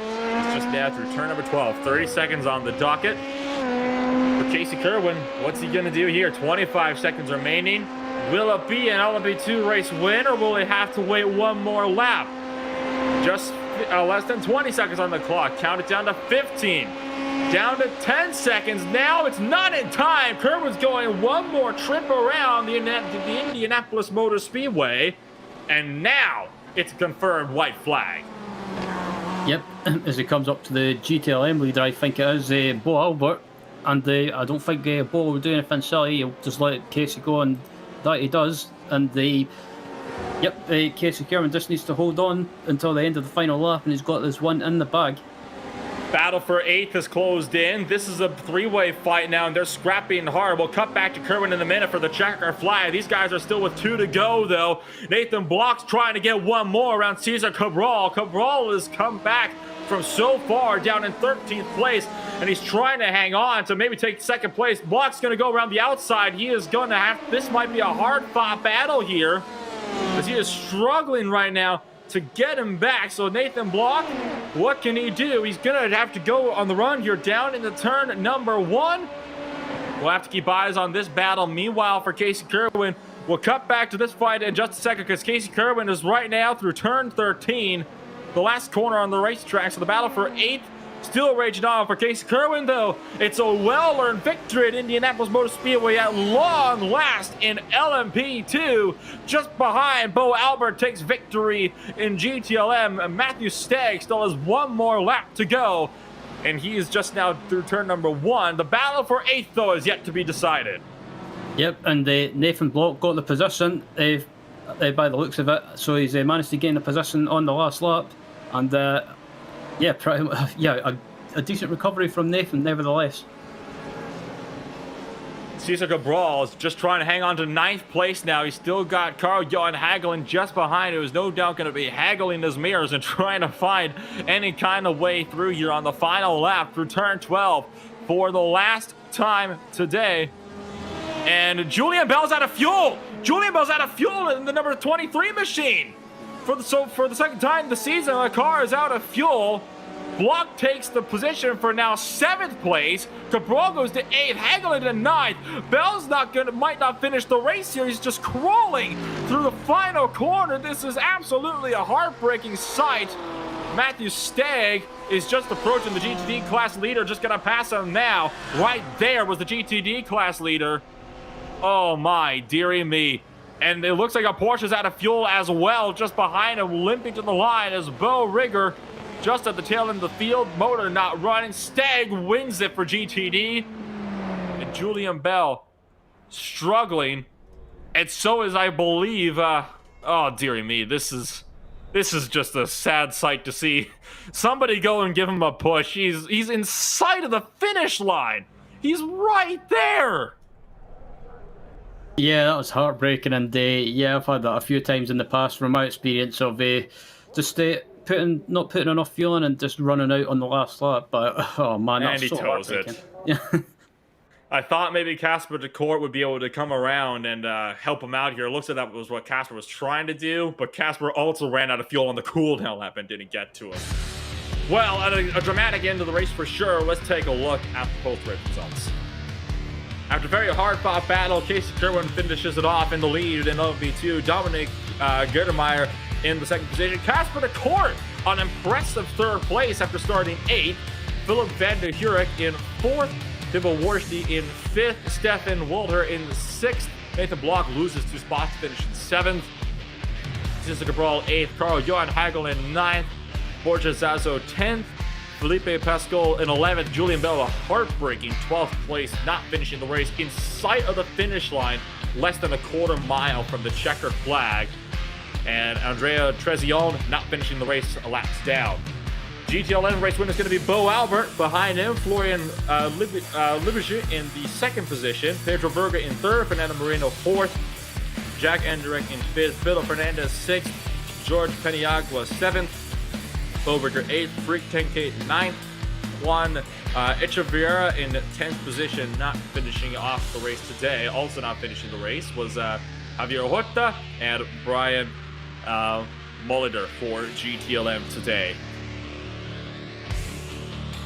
He's just now through turn number 12. 30 seconds on the docket for Casey Kerwin. What's he going to do here? 25 seconds remaining. Will it be an LMP2 race win, or will he have to wait one more lap? Just less than 20 seconds on the clock. Count it down to 15. Down to 10 seconds. Now it's not in time. Kerwin's going one more trip around the Indianapolis Motor Speedway. And now it's a confirmed white flag. Yep, as he comes up to the GTLM leader, I think it is Bo Albert. And I don't think Bo will do anything silly. He'll just let Casey go, and that he does. And Casey Kerwin just needs to hold on until the end of the final lap, and he's got this one in the bag. Battle for 8th has closed in. This is a three-way fight now, and they're scrapping hard. We'll cut back to Kerwin in a minute for the checker flag. These guys are still with 2 to go, though. Nathan Block's trying to get one more around Cesar Cabral. Cabral has come back from so far, down in 13th place, and he's trying to hang on to maybe take second place. Block's going to go around the outside. He is going to have... This might be a hard-fought battle here, as he is struggling right now to get him back. So Nathan Block, what can he do? He's going to have to go on the run here down into turn number 1. We'll have to keep eyes on this battle. Meanwhile, for Casey Kerwin, we'll cut back to this fight in just a second, because Casey Kerwin is right now through turn 13, the last corner on the racetrack. So the battle for 8th still raging on for Casey Kerwin, though. It's a well-earned victory at Indianapolis Motor Speedway at long last in LMP2. Just behind, Bo Albert takes victory in GTLM. Matthew Stagg still has one more lap to go, and he is just now through turn number 1. The battle for 8th, though, is yet to be decided. Yep, and Nathan Block got the position by the looks of it, so he's managed to gain the position on the last lap, and a decent recovery from Nathan, nevertheless. Cesar Cabral is just trying to hang on to 9th place now. He's still got Carl-Johan Hagelin just behind, who is no doubt going to be haggling his mirrors and trying to find any kind of way through here on the final lap through turn 12 for the last time today. And Julian Bell's out of fuel. Julian Bell's out of fuel in the number 23 machine. For the second time this season, the car is out of fuel. Block takes the position for now 7th place. Cabral goes to 8th, Hagelin to 9th. Bell's might not finish the race here. He's just crawling through the final corner. This is absolutely a heartbreaking sight. Matthew Stagg is just approaching the GTD class leader, just gonna pass him now. Right there was the GTD class leader. Oh my dearie me. And it looks like a Porsche's out of fuel as well, just behind him, limping to the line as Bo Rigger just at the tail end of the field. Motor not running. Stagg wins it for GTD. And Julian Bell struggling. And so is, I believe, oh dearie me, this is just a sad sight to see. Somebody go and give him a push. He's in sight of the finish line. He's right there. Yeah, that was heartbreaking, and I've had that a few times in the past from my experience of just not putting enough fuel in and just running out on the last lap. But oh man, that's so heartbreaking. Yeah. I thought maybe Casper DeCourt would be able to come around and help him out here. It looks like that was what Casper was trying to do, but Casper also ran out of fuel on the cooldown lap and didn't get to him. Well, at a dramatic end of the race for sure, let's take a look at the post-race results. After a very hard-fought battle, Casey Kerwin finishes it off in the lead in LMP2. Dominic Gerdemeyer in the second position. Casper DeCourt on impressive 3rd place after starting 8th. Philip Van der Hurek in 4th. Thibaut Warshdy in 5th. Stefan Wilder in 6th. Nathan Block loses 2 spots to finish in 7th. Cesar Cabral 8th. Carl-Johan Hagelin 9th. Borja Zazo 10th. Felipe Pascal in 11th. Julian Bell, a heartbreaking 12th place, not finishing the race in sight of the finish line, less than a quarter mile from the checkered flag. And Andrea Trezion not finishing the race laps down. GTLM race winner is going to be Bo Albert. Behind him, Florian Liberge in the 2nd position. Pedro Berger in 3rd. Fernando Moreno 4th. Jack Endrich in 5th. Philip Fernandez 6th. George Peniagua 7th. Bo Rigger 8th, Freak Tenkate 9th, Juan Echeverria in 10th position, not finishing off the race today. Also not finishing the race was Javier Horta and Brian Molitor for GTLM today.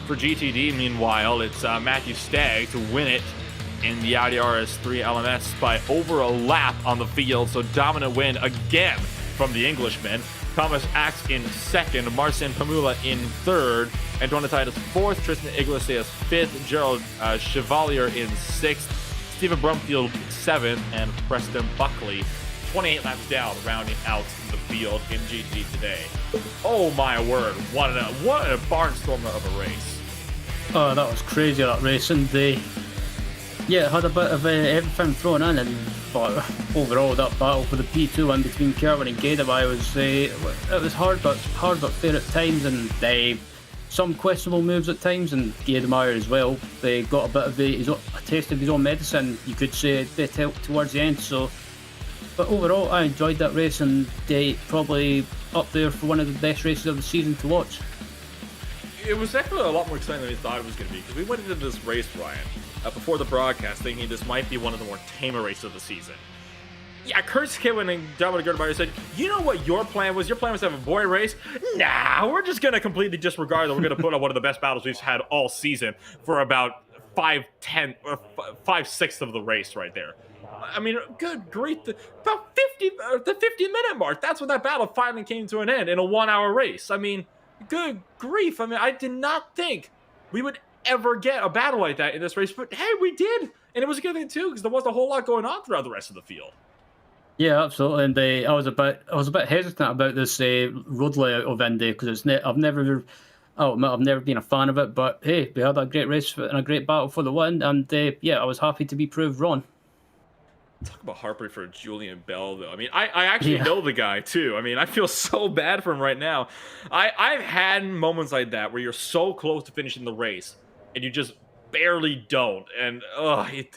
For GTD, meanwhile, it's Matthew Stagg to win it in the Audi RS3 LMS by over a lap on the field. So dominant win again from the Englishman. Thomas Axe in second, Marcin Pamula in third, and Donatitis fourth, Tristan Iglesias fifth, Gerald Chevalier in sixth, Stephen Brumfield seventh, and Preston Buckley 28 laps down, rounding out the field in GT today. Oh my word, what a barnstormer of a race. Oh, that was crazy, that race, and yeah, it had a bit of everything thrown in, but overall that battle for the P2 in between Kerwin and Gademeyer was hard but fair at times, and some questionable moves at times, and Gademeyer as well. They got a bit of a taste of his own medicine, you could say, towards the end. So, but overall, I enjoyed that race, and they probably up there for one of the best races of the season to watch. It was actually a lot more exciting than we thought it was going to be, because we went into this race, Ryan, before the broadcast, thinking this might be one of the more tamer races of the season. Yeah, Kurt Skidwin and Dominic Gerdemeyer said, you know what your plan was? Your plan was to have a boy race? Nah, we're just going to completely disregard that. We're going to put on one of the best battles we've had all season for about 5/10 or 5/6 of the race right there. I mean, good grief, about the 50-minute mark, that's when that battle finally came to an end in a 1-hour race. I mean, good grief. I mean, I did not think we would ever get a battle like that in this race, but hey, we did, and it was a good thing too, because there wasn't a whole lot going on throughout the rest of the field. Yeah, absolutely. And I was a bit hesitant about this road layout of Indy, because I've never been a fan of it. But hey, we had a great race and a great battle for the win, and yeah, I was happy to be proved wrong. Talk about heartbreak for Julian Bell, though. I mean, I actually know the guy, too. I mean, I feel so bad for him right now. I've had moments like that where you're so close to finishing the race, and you just barely don't, and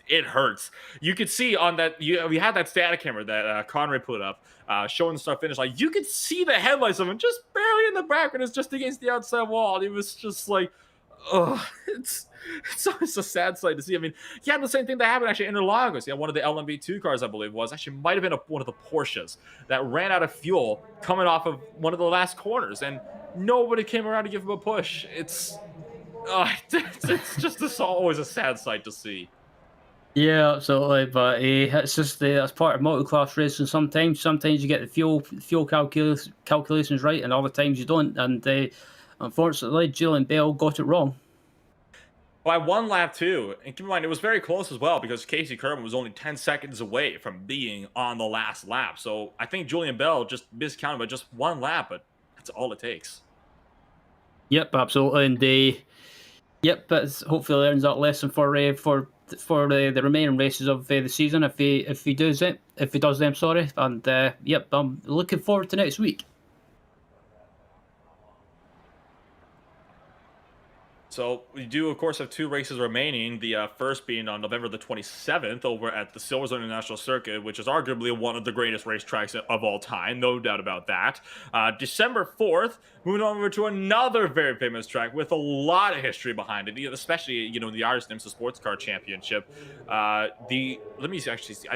it hurts. You could see on that, we had that static camera that Conray put up, showing the start finish. Like, you could see the headlights of him just barely in the back, and it's just against the outside wall. And it was just like, it's always a sad sight to see. I mean, you had the same thing that happened actually in Interlagos. Yeah, one of the LMP2 cars, I believe, might have been one of the Porsches that ran out of fuel coming off of one of the last corners, and nobody came around to give him a push. It's just always a sad sight to see. Yeah, absolutely. But it's just that's part of multi-class racing. Sometimes you get the fuel calculations right, and other times you don't. And unfortunately, Julian Bell got it wrong. By 1 lap too, and keep in mind it was very close as well, because Casey Kerwin was only 10 seconds away from being on the last lap. So I think Julian Bell just miscounted by just 1 lap, but that's all it takes. Yep, absolutely, and but hopefully learns that lesson for the remaining races of the season if he does them. Sorry, and yep, I'm looking forward to next week. So we do, of course, have 2 races remaining. The first being on November the 27th over at the Silverstone International Circuit, which is arguably one of the greatest racetracks of all time, no doubt about that. December 4th, moving over to another very famous track with a lot of history behind it, especially the Irish IMSA Sportscar Championship. Let me actually see.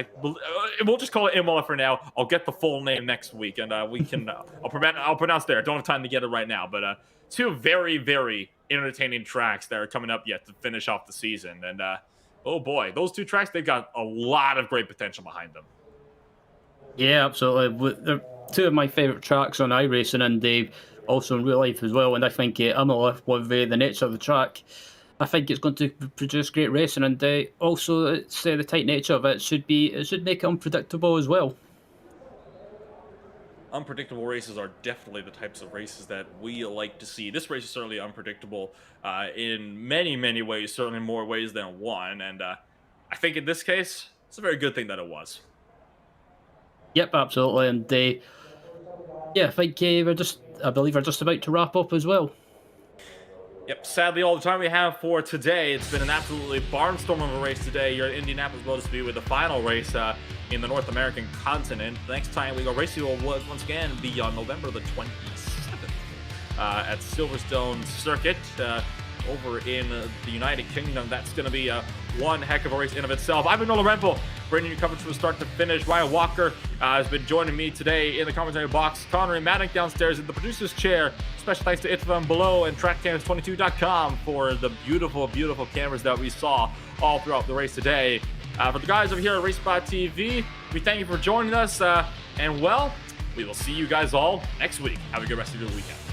We'll just call it Imola for now. I'll get the full name next week, and we can. I'll pronounce there. I don't have time to get it right now, but 2 very, very entertaining tracks that are coming up yet to finish off the season. And oh boy, those 2 tracks, they've got a lot of great potential behind them. Yeah, absolutely. They're 2 of my favorite tracks on iRacing, and they also in real life as well. And I think Imola, with the nature of the track, I think it's going to produce great racing, and also the tight nature of it should make it unpredictable as well. Unpredictable races are definitely the types of races that we like to see. This race is certainly unpredictable in many, many ways, certainly more ways than one. And I think in this case, it's a very good thing that it was. Yep, absolutely. And I think I believe we're just about to wrap up as well. Yep, sadly, all the time we have for today. It's been an absolutely barnstorm of a race today. You're at Indianapolis Motor Speedway with the final race in the North American continent. The next time we go racing will once again be on November the 27th at Silverstone Circuit over in the United Kingdom. That's going to be one heck of a race in of itself. I've been Nolan Rempel. bringing you coverage from start to finish. Ryan Walker has been joining me today in the commentary box. Connor and Maddock downstairs in the producer's chair. Special thanks to Itvam below and TrackCams22.com for the beautiful, beautiful cameras that we saw all throughout the race today. For the guys over here at RaceSpotTV, we thank you for joining us, and well, we will see you guys all next week. Have a good rest of your weekend.